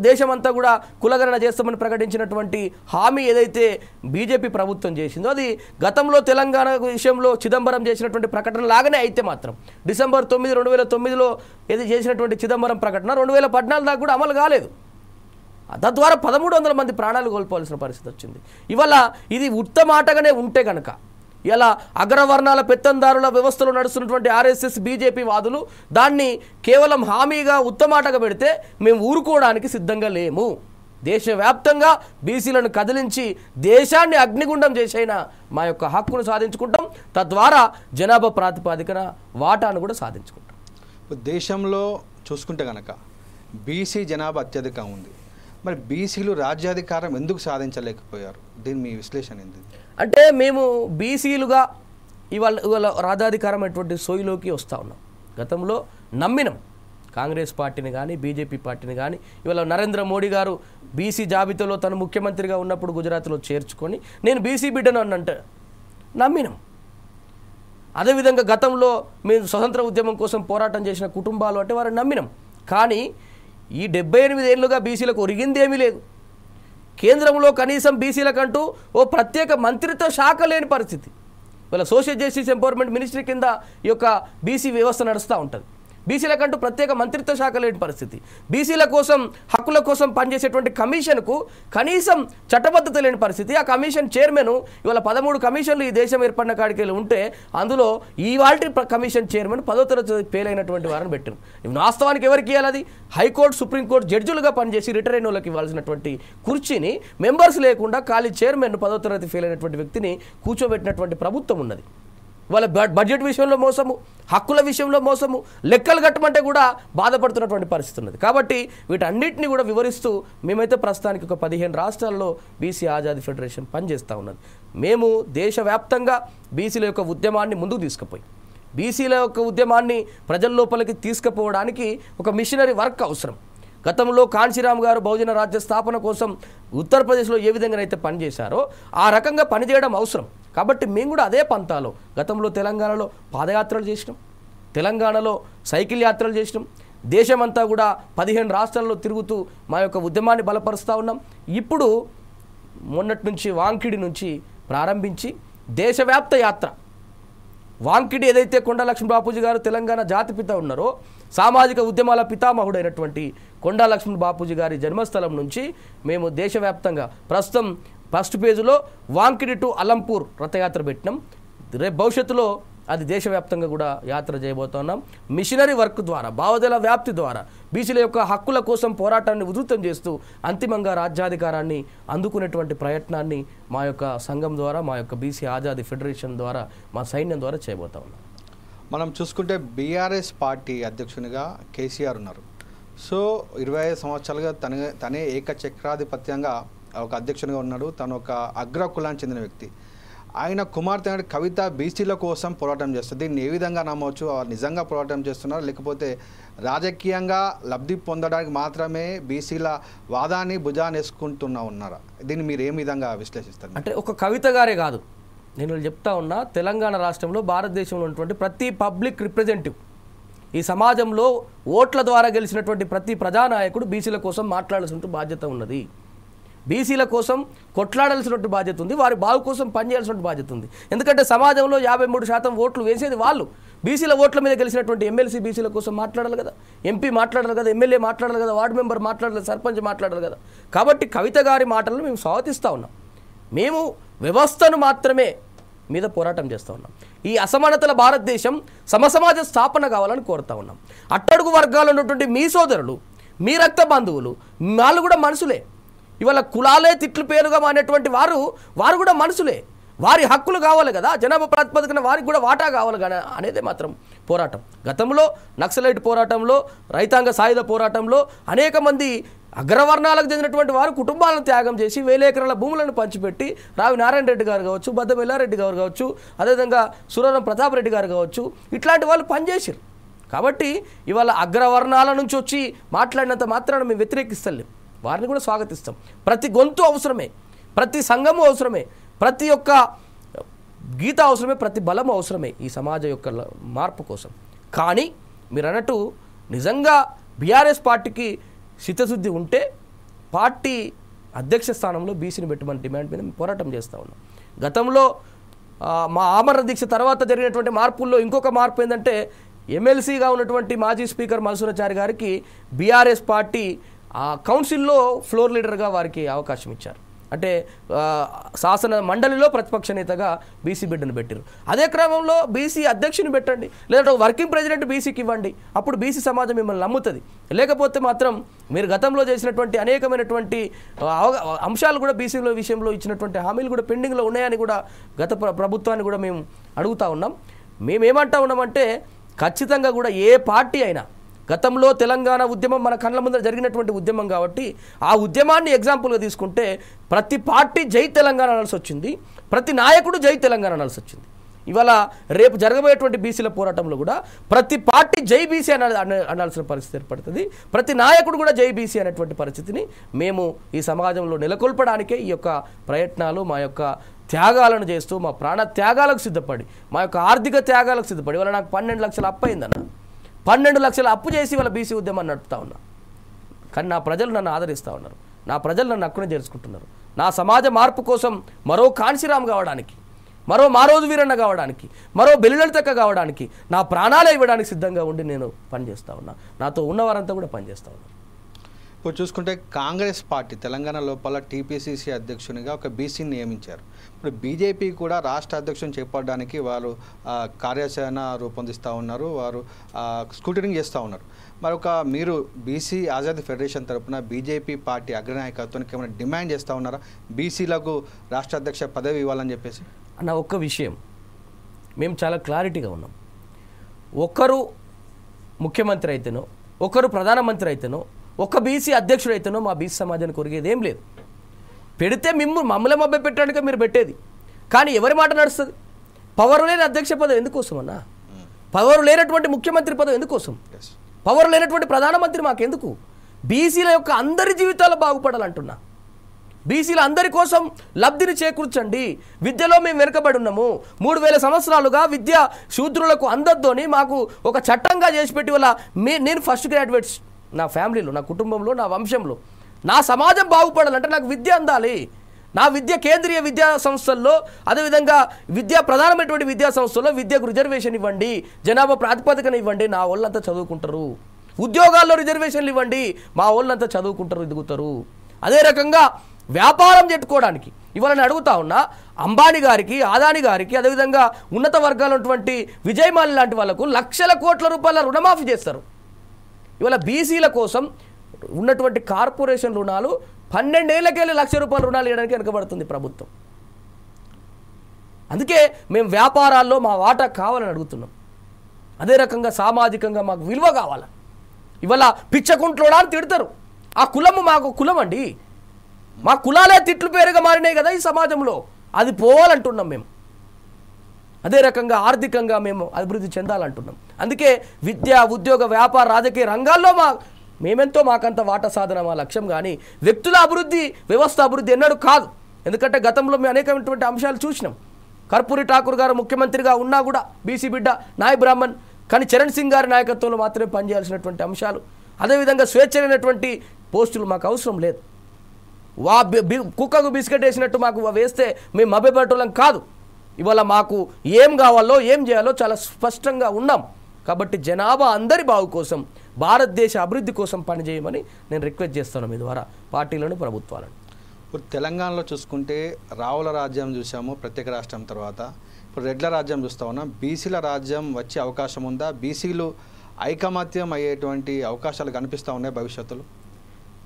దేశమంతా కూడా కులగణన చేస్తామని ప్రకటించినటువంటి హామీ ఏదైతే బీజేపీ ప్రభుత్వం చేసిందో అది గతంలో తెలంగాణ విషయంలో చిదంబరం చేసినటువంటి ప్రకటన లాగానే అయితే మాత్రం డిసెంబర్ 9, 2009లో ఏది చేసినటువంటి చిదంబరం ప్రకటన 2014 దాకా కూడా అమలు కాలేదు. తద్వారా 1300 మంది ప్రాణాలు కోల్పోవాల్సిన పరిస్థితి వచ్చింది. ఇవాళ ఇది ఉత్తమాటగానే ఉంటే కనుక ఇలా అగ్రవర్ణాల పెత్తందారుల వ్యవస్థలో నడుస్తున్నటువంటి ఆర్ఎస్ఎస్ బీజేపీ వాదులు దాన్ని కేవలం హామీగా ఉత్తమాటగా పెడితే మేము ఊరుకోవడానికి సిద్ధంగా లేము. దేశవ్యాప్తంగా బీసీలను కదిలించి దేశాన్ని అగ్నిగుండం చేసైనా మా యొక్క హక్కును సాధించుకుంటాం. తద్వారా జనాభా ప్రాతిపదికన వాటాను కూడా సాధించుకుంటాం. దేశంలో చూసుకుంటే కనుక బీసీ జనాభా అత్యధికంగా ఉంది. మరి బీసీలు రాజ్యాధికారం ఎందుకు సాధించలేకపోయారు? దీని మీ విశ్లేషణ ఏంటి? అంటే మేము బీసీలుగా ఇవాళ రాజ్యాధికారం అటువంటి సోయిలోకి వస్తూ ఉన్నాం. గతంలో నమ్మినం కాంగ్రెస్ పార్టీని కానీ బీజేపీ పార్టీని కానీ. ఇవాళ నరేంద్ర మోడీ గారు బీసీ జాబితాలో తను ముఖ్యమంత్రిగా ఉన్నప్పుడు గుజరాత్లో చేర్చుకొని నేను బీసీ బిడ్డను అన్నంటే నమ్మినం. అదేవిధంగా గతంలో మేము స్వతంత్ర ఉద్యమం కోసం పోరాటం చేసిన కుటుంబాలు అంటే వారిని నమ్మినం. కానీ ఈ 78 ఏళ్ళుగా బీసీలకు ఒరిగిందేమీ లేదు. కేంద్రంలో కనీసం బీసీలకంటూ ఓ ప్రత్యేక మంత్రిత్వ శాఖ లేని పరిస్థితి. ఇవాళ సోషల్ జస్టిస్ ఎంపవర్మెంట్ మినిస్ట్రీ కింద ఈ యొక్క బీసీ వ్యవస్థ నడుస్తూ ఉంటుంది. బీసీలకంటూ ప్రత్యేక మంత్రిత్వ శాఖ లేని పరిస్థితి, బీసీల కోసం హక్కుల కోసం పనిచేసేటువంటి కమిషన్కు కనీసం చట్టబద్ధత లేని పరిస్థితి. ఆ కమిషన్ చైర్మన్ ఇవాళ 13 కమిషన్లు ఈ దేశం ఏర్పడిన కాడికి ఉంటే అందులో ఇవాల్టి కమిషన్ చైర్మన్ 10వ తరగతి ఫెయిల్ అయినటువంటి వారిని పెట్టారు. వాస్తవానికి ఎవరికి ఇవ్వాలి? అది హైకోర్టు సుప్రీంకోర్టు జడ్జిలుగా పనిచేసి రిటైర్ అయిన వాళ్ళకి ఇవ్వాల్సినటువంటి కుర్చీని మెంబర్స్ లేకుండా ఖాళీ చైర్మన్ 10వ తరగతి ఫెయిల్ అయినటువంటి వ్యక్తిని కూర్చోబెట్టినటువంటి ప్రభుత్వం ఉన్నది. వాళ్ళ బడ్జెట్ విషయంలో మోసము, హక్కుల విషయంలో మోసము, లెక్కలు కట్టమంటే కూడా బాధపడుతున్నటువంటి పరిస్థితి ఉన్నది. కాబట్టి వీటన్నిటిని కూడా వివరిస్తూ మేమైతే ప్రస్తుతానికి ఒక 15 రాష్ట్రాల్లో బీసీ ఆజాదీ ఫెడరేషన్ పనిచేస్తూ ఉన్నది. మేము దేశవ్యాప్తంగా బీసీల యొక్క ఉద్యమాన్ని ముందుకు తీసుకుపోయి బీసీల యొక్క ఉద్యమాన్ని ప్రజల లోపలికి తీసుకుపోవడానికి ఒక మిషనరీ వర్క్ అవసరం. గతంలో కాంశీరామ్ గారు బహుజన రాజ్య స్థాపన కోసం ఉత్తరప్రదేశ్లో ఏ విధంగానైతే పనిచేశారో ఆ రకంగా పనిచేయడం అవసరం. కాబట్టి మేము కూడా అదే పంతాలో గతంలో తెలంగాణలో పాదయాత్రలు చేసినాం, తెలంగాణలో సైకిల్ యాత్రలు చేసినాం, దేశమంతా కూడా 15 రాష్ట్రాల్లో తిరుగుతూ మా యొక్క ఉద్యమాన్ని బలపరుస్తూ ఉన్నాం. ఇప్పుడు మొన్నటి నుంచి వాంకిడి నుంచి ప్రారంభించి దేశవ్యాప్త యాత్ర, వాంకిడి ఏదైతే కొండా లక్ష్మణ్ బాపూజీ గారు తెలంగాణ జాతిపిత ఉన్నారో, సామాజిక ఉద్యమాల పితామహుడైనటువంటి కొండా లక్ష్మణ్ బాపూజీ గారి జన్మస్థలం నుంచి మేము దేశవ్యాప్తంగా ప్రస్తుతం ఫస్ట్ పేజీలో వాంకిడి టు అలంపూర్ రథయాత్ర పెట్టినాం. రేపు భవిష్యత్తులో అది దేశవ్యాప్తంగా కూడా యాత్ర చేయబోతున్నాం. మిషనరీ వర్క్ ద్వారా, భావజాల వ్యాప్తి ద్వారా బీసీల యొక్క హక్కుల కోసం పోరాటాన్ని ఉధృతం చేస్తూ అంతిమంగా రాజ్యాధికారాన్ని అందుకునేటువంటి ప్రయత్నాన్ని మా యొక్క సంఘం ద్వారా, మా యొక్క బీసీ ఆజాదీ ఫెడరేషన్ ద్వారా, మా సైన్యం ద్వారా చేయబోతా ఉన్నాం. మనం చూసుకుంటే బీఆర్ఎస్ పార్టీ అధ్యక్షునిగా కేసీఆర్ ఉన్నారు. సో 25 సంవత్సరాలుగా తనే ఏకచక్రాధిపత్యంగా ఒక అధ్యక్షునిగా ఉన్నాడు. తను ఒక అగ్ర కులానికి చెందిన వ్యక్తి. ఆయన కుమార్తె కవిత బీసీల కోసం పోరాటం చేస్తుంది. దీన్ని ఏ విధంగా నమ్మవచ్చు? నిజంగా పోరాటం చేస్తున్నారు, లేకపోతే రాజకీయంగా లబ్ధి పొందడానికి మాత్రమే బీసీల వాదాన్ని భుజాన్ని ఉన్నారా? దీన్ని మీరు ఏ విధంగా విశ్లేషిస్తారు? అంటే ఒక కవిత గారే కాదు, నేను చెప్తా ఉన్నా, తెలంగాణ రాష్ట్రంలో భారతదేశంలో ఉన్నటువంటి ప్రతి పబ్లిక్ రిప్రజెంటేటివ్, ఈ సమాజంలో ఓట్ల ద్వారా గెలిచినటువంటి ప్రతి ప్రజానాయకుడు బీసీల కోసం మాట్లాడాల్సిన బాధ్యత ఉన్నది. బీసీల కోసం కొట్లాడాల్సినటువంటి బాధ్యత ఉంది, వారి బాగు కోసం పనిచేయాల్సిన బాధ్యత ఉంది. ఎందుకంటే సమాజంలో 53% ఓట్లు వేసేది వాళ్ళు. బీసీల ఓట్ల మీద గెలిచినటువంటి ఎమ్మెల్సీ బీసీల కోసం మాట్లాడాలి కదా, ఎంపీ మాట్లాడాలి కదా, ఎమ్మెల్యే మాట్లాడాలి కదా, వార్డు మెంబర్ మాట్లాడాలి, సర్పంచ్ మాట్లాడాలి కదా. కాబట్టి కవిత గారి మాటలను మేము స్వాగతిస్తూ ఉన్నాం. మేము వ్యవస్థను మాత్రమే మీద పోరాటం చేస్తూ ఉన్నాం. ఈ అసమానతల భారతదేశం సమసమాజ స్థాపన కావాలని కోరుతా ఉన్నాం. అట్టడుగు వర్గాల్లో ఉన్నటువంటి మీ సోదరులు, మీ రక్త బంధువులు, వాళ్ళు కూడా మనుషులే. ఇవాళ కులాలే తిట్లు పేరుగా మానేటువంటి వారు కూడా మనుషులే. వారి హక్కులు కావాలి కదా, జనాభా ప్రాతిపదికన వారికి కూడా వాటా కావాలి కదా అనేది మాత్రం పోరాటం. గతంలో నక్సలైట్ పోరాటంలో, రైతాంగ సాయుధ పోరాటంలో అనేక మంది అగ్రవర్ణాలకు చెందినటువంటి వారు కుటుంబాలను త్యాగం చేసి 1000 ఎకరాల భూములను పంచిపెట్టి రావి నారాయణ రెడ్డి గారు కావచ్చు, బద్దం ఎల్లారెడ్డి గారు కావచ్చు, అదేవిధంగా సురవరం ప్రతాప్ రెడ్డి గారు కావచ్చు, ఇట్లాంటి వాళ్ళు పనిచేసారు. కాబట్టి ఇవాళ అగ్రవర్ణాల నుంచి వచ్చి మాట్లాడినంత మాత్రాన మేము వ్యతిరేకిస్తలేం, వారిని కూడా స్వాగతిస్తాం. ప్రతి గొంతు అవసరమే, ప్రతి సంఘము అవసరమే, ప్రతి ఒక్క గీత అవసరమే, ప్రతి బలము అవసరమే ఈ సమాజం యొక్క మార్పు కోసం. కానీ మీరు అన్నట్టు నిజంగా బీఆర్ఎస్ పార్టీకి చిత్తశుద్ధి ఉంటే పార్టీ అధ్యక్ష స్థానంలో బీసీని పెట్టమని డిమాండ్ మీద పోరాటం చేస్తూ ఉన్నాం. గతంలో మా ఆమరణ దీక్ష తర్వాత జరిగినటువంటి మార్పుల్లో ఇంకొక మార్పు ఏంటంటే, ఎమ్మెల్సీగా ఉన్నటువంటి మాజీ స్పీకర్ మల్సూరాచారి గారికి బీఆర్ఎస్ పార్టీ కౌన్సిల్లో ఫ్లోర్ లీడర్గా వారికి అవకాశం ఇచ్చారు. అంటే శాసన మండలిలో ప్రతిపక్ష నేతగా బీసీ బిడ్డను పెట్టారు. అదే క్రమంలో బీసీ అధ్యక్షుని పెట్టండి, లేదంటే వర్కింగ్ ప్రెసిడెంట్ బీసీకి ఇవ్వండి, అప్పుడు బీసీ సమాజం మిమ్మల్ని నమ్ముతుంది. లేకపోతే మాత్రం మీరు గతంలో చేసినటువంటి అనేకమైనటువంటి అంశాలు కూడా బీసీల విషయంలో ఇచ్చినటువంటి హామీలు కూడా పెండింగ్లో ఉన్నాయని కూడా గత ప్రభుత్వాన్ని కూడా మేము అడుగుతూ ఉన్నాం. మేమేమంటా ఉన్నామంటే, ఖచ్చితంగా కూడా ఏ పార్టీ అయినా, గతంలో తెలంగాణ ఉద్యమం మన కళ్ళ ముందర జరిగినటువంటి ఉద్యమం కాబట్టి ఆ ఉద్యమాన్ని ఎగ్జాంపుల్గా తీసుకుంటే ప్రతి పార్టీ జై తెలంగాణ అనాల్సి వచ్చింది, ప్రతి నాయకుడు జై తెలంగాణ అనాల్సి వచ్చింది. ఇవాళ రేపు జరగబోయేటువంటి బీసీల పోరాటంలో కూడా ప్రతి పార్టీ జై బీసీ అనాల్సిన పరిస్థితి ఏర్పడుతుంది, ప్రతి నాయకుడు కూడా జై బీసీ అనేటువంటి పరిస్థితిని మేము ఈ సమాజంలో నెలకొల్పడానికే ఈ యొక్క ప్రయత్నాలు, మా యొక్క త్యాగాలను చేస్తూ, మా ప్రాణ త్యాగాలకు సిద్ధపడి, మా యొక్క ఆర్థిక త్యాగాలకు సిద్ధపడి, ఇవాళ నాకు 12 లక్షల అప్పు అయిందన్న, 12 లక్షల అప్పు చేసి వాళ్ళ బీసీ ఉద్యమాన్ని నడుపుతా ఉన్నా. కానీ నా ప్రజలు నన్ను ఆదరిస్తూ ఉన్నారు, నా ప్రజలు నన్ను అక్కునే చేర్చుకుంటున్నారు. నా సమాజ మార్పు కోసం మరో కాంశీరామ్ కావడానికి, మరో మారోజు వీరన్న కావడానికి, మరో బెల్లిలలితక్క కావడానికి, నా ప్రాణాలే ఇవ్వడానికి సిద్ధంగా ఉండి నేను పనిచేస్తూ ఉన్నా. నాతో ఉన్నవారంతా కూడా పనిచేస్తూ ఉన్నా. ఇప్పుడు చూసుకుంటే కాంగ్రెస్ పార్టీ తెలంగాణ లోపల టీపీసీసీ అధ్యక్షునిగా ఒక బీసీని నియమించారు. ఇప్పుడు బీజేపీ కూడా రాష్ట్ర అధ్యక్షుని చేపట్టడానికి వారు కార్యాచరణ రూపొందిస్తూ ఉన్నారు, వారు స్కూటరింగ్ చేస్తూ ఉన్నారు. మరొక మీరు బీసీ ఆజాదీ ఫెడరేషన్ తరఫున బీజేపీ పార్టీ అగ్రనాయకత్వానికి ఏమైనా డిమాండ్ చేస్తూ ఉన్నారా, బీసీలకు రాష్ట్ర అధ్యక్ష పదవి ఇవ్వాలని చెప్పేసి? అన్న ఒక్క విషయం మేము చాలా క్లారిటీగా ఉన్నాం. ఒకరు ముఖ్యమంత్రి అయితేనో, ఒకరు ప్రధానమంత్రి అయితేనో, ఒక బీసీ అధ్యక్షుడు అయితేనో మా బీసీ సమాజానికి కొరిగేది ఏం లేదు. పెడితే మమ్మల్ని మభ్య పెట్టడానికి మీరు పెట్టేది, కానీ ఎవరి మాట నడుస్తుంది? పవర్ లేని అధ్యక్ష పదవి ఎందుకోసం అన్నా? పవర్ లేనటువంటి ముఖ్యమంత్రి పదవి ఎందుకోసం? పవర్ లేనటువంటి ప్రధానమంత్రి మాకెందుకు? బీసీల యొక్క అందరి జీవితాలు బాగుపడాలంటున్నా. బీసీల అందరి కోసం లబ్ధిని చేకూర్చండి. విద్యలో మేము వెనుకబడి ఉన్నాము, 3000 సంవత్సరాలుగా విద్య శూద్రులకు అందొద్దని మాకు ఒక చట్టంగా చేసి పెట్టి వల్ల నేను ఫస్ట్ గ్రాడ్యుయేట్స్ నా ఫ్యామిలీలో, నా కుటుంబంలో, నా వంశంలో, నా సమాజం బాగుపడాలంటే నాకు విద్య అందాలి. నా విద్య కేంద్రీయ విద్యా సంస్థల్లో, అదేవిధంగా ప్రధానమైనటువంటి విద్యా సంస్థల్లో విద్యకు రిజర్వేషన్ ఇవ్వండి, జనాభా ప్రాతిపదికన ఇవ్వండి, నా వాళ్ళంతా చదువుకుంటారు. ఉద్యోగాల్లో రిజర్వేషన్లు ఇవ్వండి, మా వాళ్ళంతా చదువుకుంటారు, ఎదుగుతారు. అదే రకంగా వ్యాపారం చెట్టుకోవడానికి ఇవాళ నేను అడుగుతా ఉన్నా, అంబానీ గారికి, అదానీ గారికి, అదేవిధంగా ఉన్నత వర్గాలు ఉన్నటువంటి విజయ్ మాల్యా లాంటి వాళ్ళకు లక్షల కోట్ల రూపాయల రుణమాఫీ చేస్తారు. ఇవాళ బీసీల కోసం ఉన్నటువంటి కార్పొరేషన్ రుణాలు 12 ఏళ్ళకెళ్ళి ₹1,00,000 రుణాలు ఇవ్వడానికి వెనకబడుతుంది ప్రభుత్వం. అందుకే మేము వ్యాపారాల్లో మా వాటా కావాలని అడుగుతున్నాం. అదే రకంగా సామాజికంగా మాకు విలువ కావాలి. ఇవాళ పిచ్చకుంట్లోడా అని తిడతారు. ఆ కులము మాకు కులం అండి. మా కులాలే తిట్లు పేరుగా మారినాయి కదా ఈ సమాజంలో. అది పోవాలంటున్నాం మేము. అదే రకంగా ఆర్థికంగా మేము అభివృద్ధి చెందాలంటున్నాం. అందుకే విద్య, ఉద్యోగ, వ్యాపార, రాజకీయ రంగాల్లో మేమెంతో మాకంత వాటా సాధన మా లక్ష్యం. కానీ వ్యక్తుల అభివృద్ధి, వ్యవస్థ అభివృద్ధి ఎన్నడూ కాదు. ఎందుకంటే గతంలో మేము అనేకమైనటువంటి అంశాలు చూసినాం. కర్పూరి ఠాకూర్ గారు ముఖ్యమంత్రిగా ఉన్నా కూడా బీసీ బిడ్డ, నాయ్ బ్రాహ్మణ్, కానీ చరణ్ సింగ్ గారి నాయకత్వంలో మాత్రమే పనిచేయాల్సినటువంటి అంశాలు. అదేవిధంగా స్వేచ్ఛమైనటువంటి పోస్టులు మాకు అవసరం లేదు. కుక్కకు బిస్కెట్ వేసినట్టు మాకు వేస్తే మేము మభ్యపెట్టడం కాదు. ఇవాళ మాకు ఏం కావాలో, ఏం చేయాలో చాలా స్పష్టంగా ఉన్నాం. కాబట్టి జనాభా అందరి బాగు కోసం, భారతదేశ అభివృద్ధి కోసం పనిచేయమని నేను రిక్వెస్ట్ చేస్తాను మీ ద్వారా పార్టీలను, ప్రభుత్వాలను. ఇప్పుడు తెలంగాణలో చూసుకుంటే రావుల రాజ్యం చూసాము ప్రత్యేక రాష్ట్రం తర్వాత. ఇప్పుడు రెడ్ల రాజ్యం చూస్తూ ఉన్నాం. బీసీల రాజ్యం వచ్చే అవకాశం ఉందా? బీసీలు ఐకమత్యం అయ్యేటువంటి అవకాశాలు కనిపిస్తూ ఉన్నాయి భవిష్యత్తులో?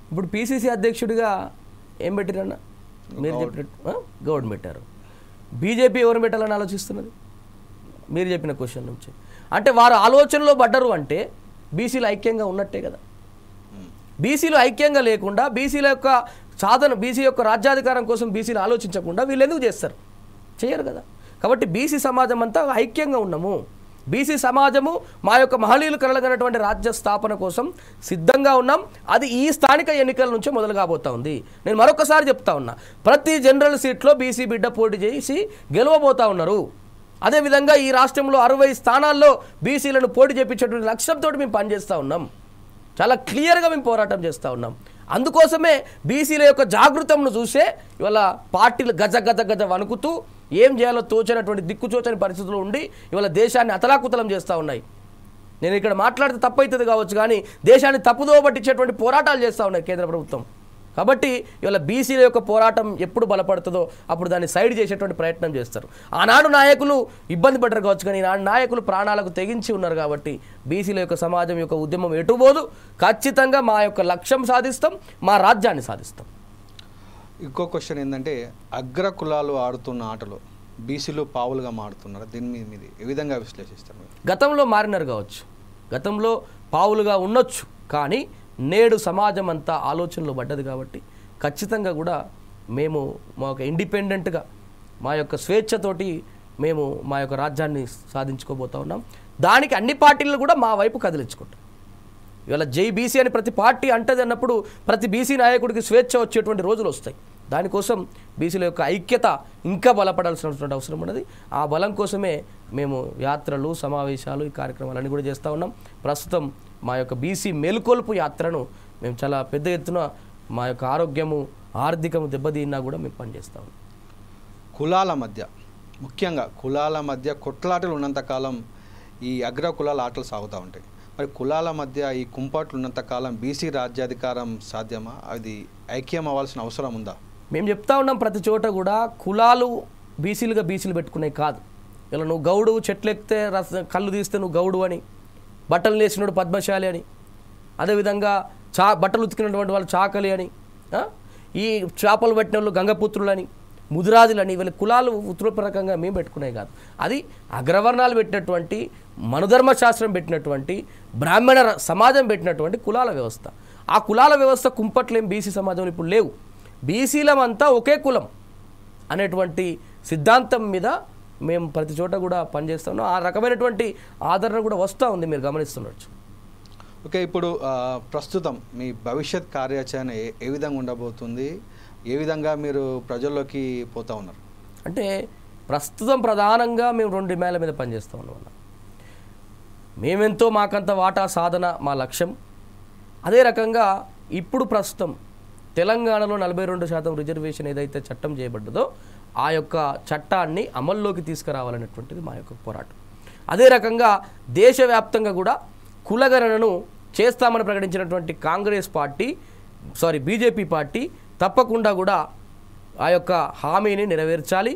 ఇప్పుడు పీసీసీ అధ్యక్షుడిగా ఏం పెట్టిరన్నా? మీరు చెప్పినట్టు గౌడ్ పెట్టారు. బీజేపీ ఎవరు పెట్టాలని ఆలోచిస్తున్నది? మీరు చెప్పిన క్వశ్చన్ నుంచి అంటే వారు ఆలోచనలో పడ్డరు అంటే బీసీలు ఐక్యంగా ఉన్నట్టే కదా. బీసీలు ఐక్యంగా లేకుండా, బీసీల యొక్క సాధన, బీసీ యొక్క రాజ్యాధికారం కోసం బీసీలు ఆలోచించకుండా వీళ్ళు ఎందుకు చేస్తారు? చేయరు కదా. కాబట్టి బీసీ సమాజం అంతా ఐక్యంగా ఉన్నాము. బీసీ సమాజము మా యొక్క మహనీయులు కలగనటువంటి రాజ్య స్థాపన కోసం సిద్ధంగా ఉన్నాం. అది ఈ స్థానిక ఎన్నికల నుంచే మొదలు కాబోతా ఉంది. నేను మరొకసారి చెప్తా ఉన్నా, ప్రతి జనరల్ సీట్లో బీసీ బిడ్డ పోటీ చేసి గెలవబోతా ఉన్నారు. అదేవిధంగా ఈ రాష్ట్రంలో 60 స్థానాల్లో బీసీలను పోటీ చేయించేటువంటి లక్ష్యంతో మేము పనిచేస్తూ ఉన్నాం. చాలా క్లియర్గా మేము పోరాటం చేస్తూ ఉన్నాం. అందుకోసమే బీసీల యొక్క జాగృతంను చూసే ఇవాళ పార్టీలు గజ గజ గజ వణుకుతూ ఏం చేయాలో తోచనటువంటి దిక్కుచోచని పరిస్థితుల్లో ఉండి ఇవాళ దేశాన్ని అతలాకుతలం చేస్తూ ఉన్నాయి. నేను ఇక్కడ మాట్లాడితే తప్పు అవుతుంది కావచ్చు, కానీ దేశాన్ని తప్పుదోవ పట్టించేటువంటి పోరాటాలు చేస్తూ ఉన్నాయి కేంద్ర ప్రభుత్వం. కాబట్టి ఇవాళ బీసీల యొక్క పోరాటం ఎప్పుడు బలపడుతుందో అప్పుడు దాన్ని సైడ్ చేసేటువంటి ప్రయత్నం చేస్తారు. ఆనాడు నాయకులు ఇబ్బంది పడ్డారు కావచ్చు, కానీ ఈనాడు నాయకులు ప్రాణాలకు తెగించి ఉన్నారు. కాబట్టి బీసీల యొక్క సమాజం యొక్క ఉద్యమం ఎటుపోదు. ఖచ్చితంగా మా యొక్క లక్ష్యం సాధిస్తాం, మా రాజ్యాన్ని సాధిస్తాం. ఇంకో క్వశ్చన్ ఏంటంటే, అగ్ర కులాలు ఆడుతున్న ఆటలో బీసీలు పావులుగా మారుతున్నారు. దీన్ని మీరు ఏ విధంగా విశ్లేషిస్తారు? గతంలో మారినారు కావచ్చు, గతంలో పావులుగా ఉండొచ్చు, కానీ నేడు సమాజం అంతా ఆలోచనలో పడ్డది. కాబట్టి ఖచ్చితంగా కూడా మేము మా యొక్క ఇండిపెండెంట్గా, మా యొక్క స్వేచ్ఛతోటి మేము మా యొక్క రాజ్యాన్ని సాధించుకోబోతా ఉన్నాం. దానికి అన్ని పార్టీలను కూడా మా వైపు కదిలించుకుంటాం. ఇవాళ జై బీసీ అని ప్రతి పార్టీ అంటది అన్నప్పుడు ప్రతి బీసీ నాయకుడికి స్వేచ్ఛ వచ్చేటువంటి రోజులు వస్తాయి. దానికోసం బీసీల యొక్క ఐక్యత ఇంకా బలపడాల్సినటువంటి అవసరం ఉన్నది. ఆ బలం కోసమే మేము యాత్రలు, సమావేశాలు, ఈ కార్యక్రమాలన్నీ కూడా చేస్తూ ఉన్నాం. ప్రస్తుతం మా యొక్క బీసీ మేలుకొల్పు యాత్రను మేము చాలా పెద్ద ఎత్తున మా యొక్క ఆరోగ్యము, ఆర్థికము దెబ్బతిన్నా కూడా మేము పనిచేస్తాము. కులాల మధ్య ముఖ్యంగా కులాల మధ్య కొట్లాటలు ఉన్నంతకాలం ఈ అగ్ర కులాల ఆటలు సాగుతూ ఉంటాయి. మరి కులాల మధ్య ఈ కుంపాట్లు ఉన్నంతకాలం బీసీ రాజ్యాధికారం సాధ్యమా? అది ఐక్యం అవ్వాల్సిన అవసరం ఉందా? మేము చెప్తా ఉన్నాం ప్రతి చోట కూడా కులాలు బీసీలు పెట్టుకునే కాదు. ఇలా నువ్వు గౌడు చెట్లు ఎక్కితే కళ్ళు తీస్తే నువ్వు గౌడు అని, బట్టలు నేసినోడు పద్మశాలి అని, అదేవిధంగా బట్టలు ఉతికినటువంటి వాళ్ళు చాకలి అని, ఈ చేపలు పట్టిన వాళ్ళు గంగపుత్రులని, ముదిరాజులని, వీళ్ళ కులాలు ఉత్తరప్రకంగా మేము పెట్టుకునే కాదు. అది అగ్రవర్ణాలు పెట్టినటువంటి, మనుధర్మశాస్త్రం పెట్టినటువంటి, బ్రాహ్మణ సమాజం పెట్టినటువంటి కులాల వ్యవస్థ. ఆ కులాల వ్యవస్థ కుంపట్లేం బీసీ సమాజంలో ఇప్పుడు లేవు. బీసీలమంతా ఒకే కులం అనేటువంటి సిద్ధాంతం మీద మేము ప్రతి చోట కూడా పనిచేస్తున్నాం. ఆ రకమైనటువంటి ఆదరణ కూడా వస్తూ ఉంది, మీరు గమనిస్తుండొచ్చు. ఓకే, ఇప్పుడు ప్రస్తుతం మీ భవిష్యత్ కార్యాచరణ ఏ విధంగా ఉండబోతుంది? ఏ విధంగా మీరు ప్రజల్లోకి పోతూ ఉన్నారు? అంటే ప్రస్తుతం ప్రధానంగా మేము 2 డిమాండ్ల మీద పనిచేస్తూ ఉన్నాం. మేమెంతో మాకంత వాటా సాధన మా లక్ష్యం. అదే రకంగా ఇప్పుడు ప్రస్తుతం తెలంగాణలో 42% రిజర్వేషన్ ఏదైతే చట్టం చేయబడ్డదో ఆ యొక్క చట్టాన్ని అమల్లోకి తీసుకురావాలనేటువంటిది మా యొక్క పోరాటం. అదే రకంగా దేశవ్యాప్తంగా కూడా కులగణనను చేస్తామని ప్రకటించినటువంటి బీజేపీ పార్టీ తప్పకుండా కూడా ఆ యొక్క హామీని నెరవేర్చాలి.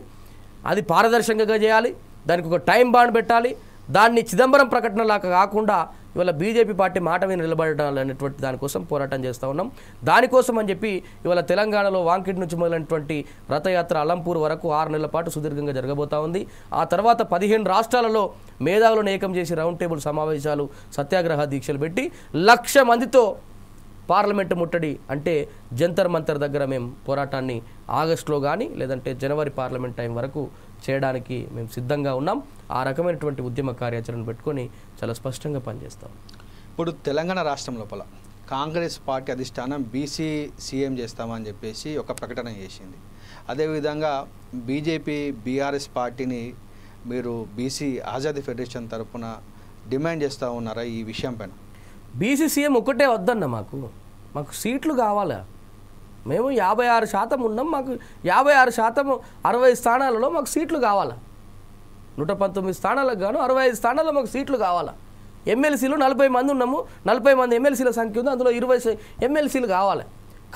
అది పారదర్శకంగా చేయాలి. దానికి ఒక టైం బాండ్ పెట్టాలి. దాన్ని చిదంబరం ప్రకటనలాగా కాకుండా ఇవాళ బీజేపీ పార్టీ మాట మీద నిలబడాలనేటువంటి దానికోసం పోరాటం చేస్తూ ఉన్నాం. దానికోసం అని చెప్పి ఇవాళ తెలంగాణలో వాంకిట్ నుంచి మొదలైనటువంటి రథయాత్ర అలంపూర్ వరకు 6 నెలల పాటు సుదీర్ఘంగా జరగబోతూ ఉంది. ఆ తర్వాత 15 రాష్ట్రాలలో మేధావులను ఏకం చేసి రౌండ్ టేబుల్ సమావేశాలు, సత్యాగ్రహ దీక్షలు పెట్టి 1,00,000 మందితో పార్లమెంటు ముట్టడి అంటే జంతర్ మంతర్ దగ్గర మేము పోరాటాన్ని ఆగస్టులో కానీ లేదంటే జనవరి పార్లమెంట్ టైం వరకు చేయడానికి మేము సిద్ధంగా ఉన్నాం. ఆ రకమైనటువంటి ఉద్యమ కార్యాచరణ పెట్టుకొని చాలా స్పష్టంగా పనిచేస్తాం. ఇప్పుడు తెలంగాణ రాష్ట్రం లోపల కాంగ్రెస్ పార్టీ అధిష్టానం బీసీ సీఎం చేస్తామని చెప్పేసి ఒక ప్రకటన చేసింది. అదేవిధంగా బీజేపీ బీఆర్ఎస్ పార్టీని మీరు బీసీ ఆజాదీ ఫెడరేషన్ తరఫున డిమాండ్ చేస్తూ ఉన్నారా ఈ విషయం పైన? బీసీ సీఎం ఒక్కటే వద్దన్న, మాకు సీట్లు కావాలా. మేము 56% ఉన్నాం. మాకు 56% 60 స్థానాలలో మాకు సీట్లు కావాలా. 119 స్థానాలకు గాను 65 స్థానాల్లో మాకు సీట్లు కావాలా. ఎమ్మెల్సీలు 40 మంది ఉన్నాము. 40 మంది ఎమ్మెల్సీల సంఖ్య ఉంది. అందులో 20 ఎమ్మెల్సీలు కావాలి.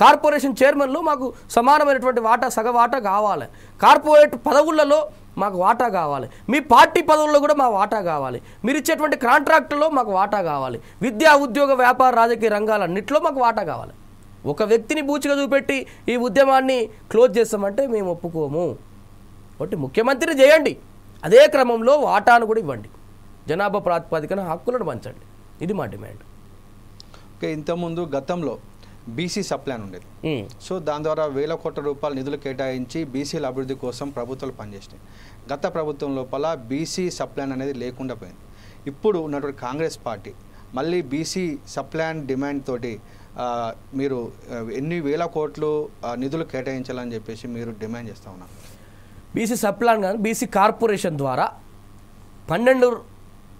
కార్పొరేషన్ చైర్మన్లు మాకు సమానమైనటువంటి వాటా, సగ వాటా కావాలి. కార్పొరేట్ పదవులలో మాకు వాటా కావాలి. మీ పార్టీ పదవుల్లో కూడా మా వాటా కావాలి. మీరు ఇచ్చేటువంటి కాంట్రాక్టులో మాకు వాటా కావాలి. విద్యా, ఉద్యోగ, వ్యాపార, రాజకీయ రంగాలన్నింటిలో మాకు వాటా కావాలి. ఒక వ్యక్తిని బూచిగా చూపెట్టి ఈ ఉద్యమాన్ని క్లోజ్ చేస్తామంటే మేము ఒప్పుకోము. కాబట్టి ముఖ్యమంత్రిని చేయండి, అదే క్రమంలో వాటాను కూడా ఇవ్వండి, జనాభా ప్రాతిపదికన హక్కులను పంచండి. ఇది మా డిమాండ్. ఓకే, ఇంతకుముందు గతంలో బీసీ సప్లాన్ ఉండేది. సో దాని ద్వారా వేల కోట్ల రూపాయల నిధులు కేటాయించి బీసీల అభివృద్ధి కోసం ప్రభుత్వాలు పనిచేసినాయి. గత ప్రభుత్వం లోపల బీసీ సప్లాన్ అనేది లేకుండా పోయింది. ఇప్పుడు ఉన్నటువంటి కాంగ్రెస్ పార్టీ మళ్ళీ బీసీ సప్లాన్ డిమాండ్ తోటి మీరు ఎన్ని వేల కోట్లు నిధులు కేటాయించాలని చెప్పేసి మీరు డిమాండ్ చేస్తూ ఉన్నారు. బీసీ సప్లాన్ కానీ బీసీ కార్పొరేషన్ ద్వారా 12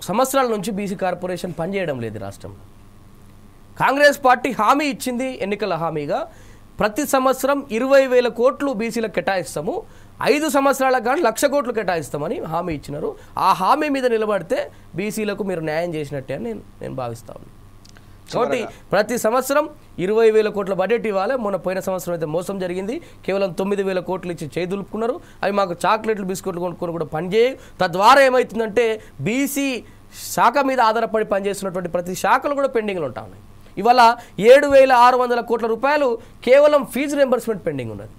సంవత్సరాల నుంచి బీసీ కార్పొరేషన్ పనిచేయడం లేదు రాష్ట్రంలో. కాంగ్రెస్ పార్టీ హామీ ఇచ్చింది, ఎన్నికల హామీగా ప్రతి సంవత్సరం 20,000 కోట్లు బీసీలకు కేటాయిస్తాము, 5 సంవత్సరాలకు కానీ 1,00,000 కోట్లు కేటాయిస్తామని హామీ ఇచ్చినారు. ఆ హామీ మీద నిలబడితే బీసీలకు మీరు న్యాయం చేసినట్టే అని నేను భావిస్తాను. కాబట్టి ప్రతి సంవత్సరం 20,000 కోట్ల బడ్జెట్ ఇవ్వాలి. పోయిన సంవత్సరం అయితే మోసం జరిగింది. కేవలం 9,000 కోట్లు ఇచ్చి చేదులుపుకున్నారు. అవి మాకు చాక్లెట్లు, బిస్కెట్లు కొనుక్కొని కూడా పనిచేయవు. తద్వారా ఏమవుతుందంటే బీసీ శాఖ మీద ఆధారపడి పనిచేస్తున్నటువంటి ప్రతి శాఖలు కూడా పెండింగ్లు ఉంటా ఉన్నాయి. ఇవాళ 7,600 కోట్ల రూపాయలు కేవలం ఫీజు రింబర్స్మెంట్ పెండింగ్ ఉన్నది.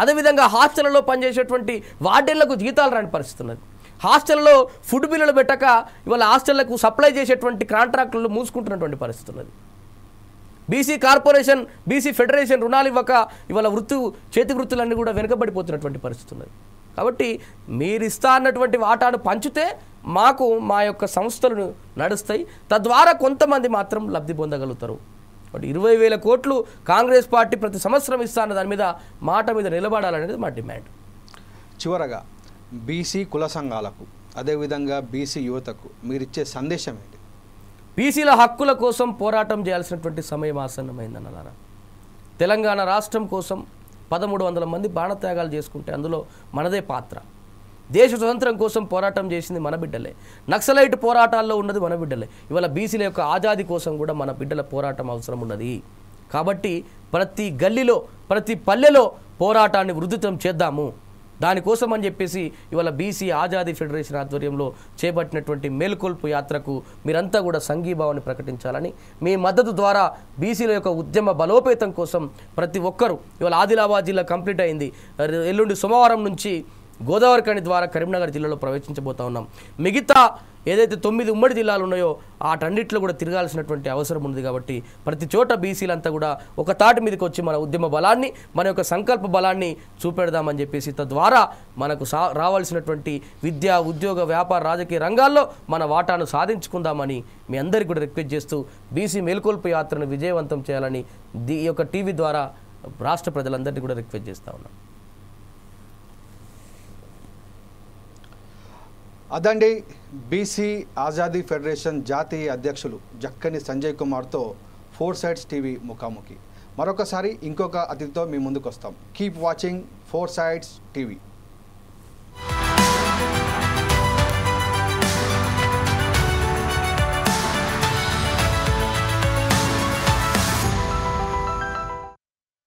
అదేవిధంగా హాస్టళ్లలో పనిచేసేటువంటి వార్డెన్లకు జీతాలు రాని పరిస్థితి ఉన్నది. హాస్టల్లో ఫుడ్ బిల్లులు పెట్టక ఇవాళ హాస్టళ్లకు సప్లై చేసేటువంటి కాంట్రాక్టులు మూసుకుంటున్నటువంటి పరిస్థితి ఉన్నది. బీసీ కార్పొరేషన్, బీసీ ఫెడరేషన్ రుణాలు ఇవ్వక ఇవాళ చేతి వృత్తులన్నీ కూడా వెనుకబడిపోతున్నటువంటి పరిస్థితి ఉన్నది. కాబట్టి మీరు ఇస్తా అన్నటువంటి వాటాను పంచితే మాకు మా యొక్క సంస్థలు నడుస్తాయి. తద్వారా కొంతమంది మాత్రం లబ్ధి పొందగలుగుతారు. కాబట్టి 20,000 కోట్లు కాంగ్రెస్ పార్టీ ప్రతి సంవత్సరం ఇస్తా అన్న దాని మీద మాట మీద నిలబడాలనేది మా డిమాండ్. చివరగా బీసీ కుల సంఘాలకు అదేవిధంగా బీసీ యువతకు మీరిచ్చే సందేశం ఏంటి? బీసీల హక్కుల కోసం పోరాటం చేయాల్సినటువంటి సమయం ఆసన్నమైందన్నారా. తెలంగాణ రాష్ట్రం కోసం 1,300 మంది ప్రాణత్యాగాలు చేసుకుంటే అందులో మనదే పాత్ర. దేశ స్వతంత్రం కోసం పోరాటం చేసింది మన బిడ్డలే. నక్సలైట్ పోరాటాల్లో ఉన్నది మన బిడ్డలే. ఇవాళ బీసీల యొక్క ఆజాదీ కోసం కూడా మన బిడ్డల పోరాటం అవసరం ఉన్నది. కాబట్టి ప్రతి గల్లీలో ప్రతి పల్లెలో పోరాటాన్ని ఉధృతం చేద్దాము. దానికోసం అని చెప్పేసి ఇవాళ బీసీ ఆజాదీ ఫెడరేషన్ ఆధ్వర్యంలో చేపట్టినటువంటి మేల్కొల్పు యాత్రకు మీరంతా కూడా సంఘీభావాన్ని ప్రకటించాలని, మీ మద్దతు ద్వారా బీసీల యొక్క ఉద్యమ బలోపేతం కోసం ప్రతి ఒక్కరూ, ఇవాళ ఆదిలాబాద్ జిల్లా కంప్లీట్ అయింది, ఎల్లుండి సోమవారం నుంచి గోదావరిఖని ద్వారా కరీంనగర్ జిల్లాలో ప్రవేశించబోతా ఉన్నాం. మిగతా ఏదైతే 9 ఉమ్మడి జిల్లాలు ఉన్నాయో వాటన్నిటిలో కూడా తిరగాల్సినటువంటి అవసరం ఉంది. కాబట్టి ప్రతి చోట బీసీలంతా కూడా ఒక తాటి మీదకి వచ్చి మన ఉద్యమ బలాన్ని, మన యొక్క సంకల్ప బలాన్ని చూపెడదామని చెప్పేసి, తద్వారా మనకు రావాల్సినటువంటి విద్య, ఉద్యోగ, వ్యాపార, రాజకీయ రంగాల్లో మన వాటాను సాధించుకుందామని మీ అందరికీ కూడా రిక్వెస్ట్ చేస్తూ బీసీ మేల్కొల్పు యాత్రను విజయవంతం చేయాలని ఈ యొక్క టీవీ ద్వారా రాష్ట్ర ప్రజలందరినీ కూడా రిక్వెస్ట్ చేస్తూ ఉన్నాం. అదండి బీసీ ఆజాదీ ఫెడరేషన్ జాతీయ అధ్యక్షులు జక్కని సంజయ్ కుమార్తో 4 Sides టీవీ ముఖాముఖి. మరొకసారి ఇంకొక అతిథితో మీ ముందుకు వస్తాం. Keep watching 4 Sides TV.